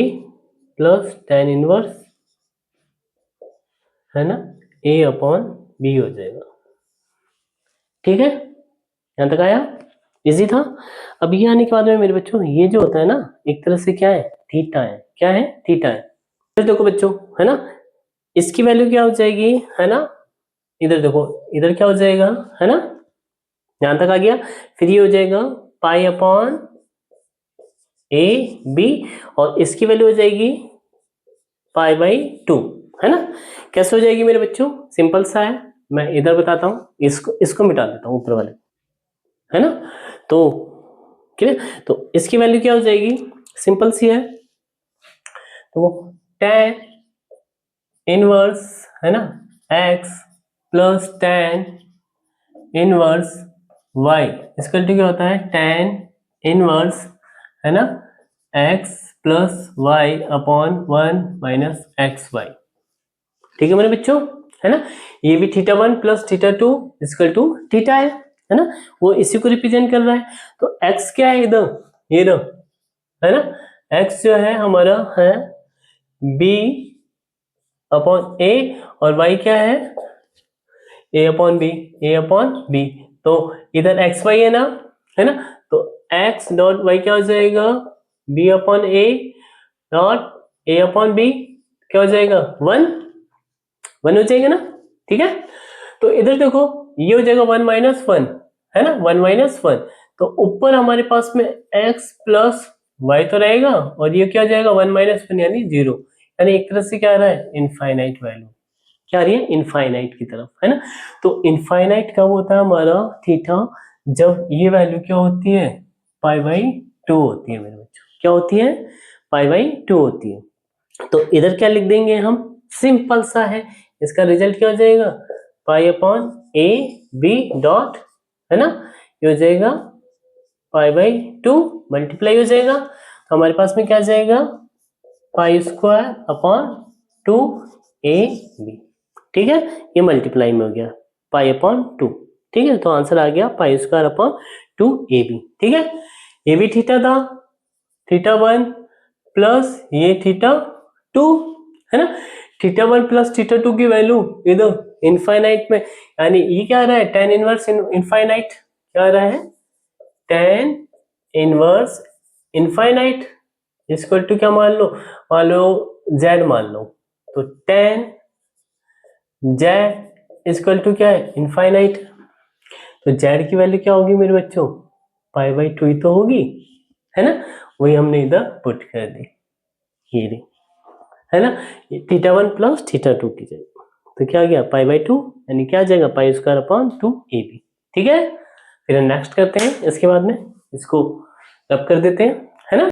plus tan inverse, है ना, ए अपॉन बी हो जाएगा। ठीक है, यहां तक आया, इजी था। अब ये आने के बाद में मेरे बच्चों ये जो होता है ना, एक तरह से क्या है, थीटा है। क्या है, थीटा है। फिर देखो बच्चों, है ना, इसकी वैल्यू क्या हो जाएगी, है ना, इधर देखो, इधर क्या हो जाएगा, है ना, यहां तक आ गया। फिर ये हो जाएगा पाई अपॉन ए बी और इसकी वैल्यू हो जाएगी पाई बाई 2, है ना। कैसे हो जाएगी मेरे बच्चों, सिंपल सा है, मैं इधर बताता हूं, इसको मिटा देता हूं ऊपर वाले, है ना। तो क्लियर, तो इसकी वैल्यू क्या हो जाएगी, सिंपल सी है, तो वो tan इनवर्स, है ना, x plus tan inverse y इसका क्या होता है, tan इनवर्स, है ना, x plus y upon 1 minus x y. ठीक है मेरे बच्चों, है ना। ये भी theta 1 plus theta 2 equal to theta है ना, वो इसी को रिप्रेजेंट कर रहा है। तो x क्या है इधर, ये ना, है ना, x जो है हमारा है b अपॉन a और y क्या है, a upon b, a upon b। तो इधर एक्स वाई है ना, तो x डॉट y क्या हो जाएगा, b upon a dot a upon b क्या हो जाएगा, 1 हो जाएगा ना। ठीक है, तो इधर देखो ये हो जाएगा 1 माइनस 1, है ना, 1 माइनस 1। तो ऊपर हमारे पास में x प्लस वाई तो रहेगा और ये क्या हो जाएगा 1 माइनस 1 यानी 0, यानी एक तरह से क्या आ रहा है, इनफाइनाइट वैल्यू, क्या आ रही है, इनफाइनाइट की तरफ, है ना। तो इनफाइनाइट कब होता है हमारा थीटा, जब ये वैल्यू क्या होती है, पाई बाई 2 होती है मेरे बच्चों, क्या होती है, पाई बाई 2 होती है। तो इधर क्या लिख देंगे हम, सिंपल सा है, इसका रिजल्ट क्या हो जाएगा, pi upon a b dot, है ना, ये हो जाएगा पाई बाई 2 मल्टीप्लाई हो जाएगा, तो हमारे पास में क्या आ जाएगा, pi square upon 2 a b. ठीक है, ये मल्टीप्लाई में हो गया पाई अपॉन 2। ठीक है, तो आंसर आ गया pi square upon 2 a b. ठीक है, ये भी थीटा था, थीटा 1 प्लस ये थीटा 2, है ना। थीटा 1 प्लस थीटा 2 की वैल्यू इधर इनफाइनाइट में, यानी ये क्या आ रहा है, tan इनवर्स इनफाइनाइट, क्या आ रहा है, tan inverse infinite equal to क्या मान लो z मान लो, तो tan z इक्वल टू क्या है, इनफाइनाइट। तो z की वैल्यू क्या होगी मेरे बच्चों, पाई बाई 2 ही तो होगी, है ना, वही हमने इधर पुट कर दी, ये दी, है ना, थीटा 1 प्लस थीटा 2 की जगह, तो क्या आ गया पाई बाई 2, यानी क्या आ जाएगा pi square upon 2 a b. ठीक है, फिर नेक्स्ट करते हैं, इसके बाद में इसको रब कर देते हैं।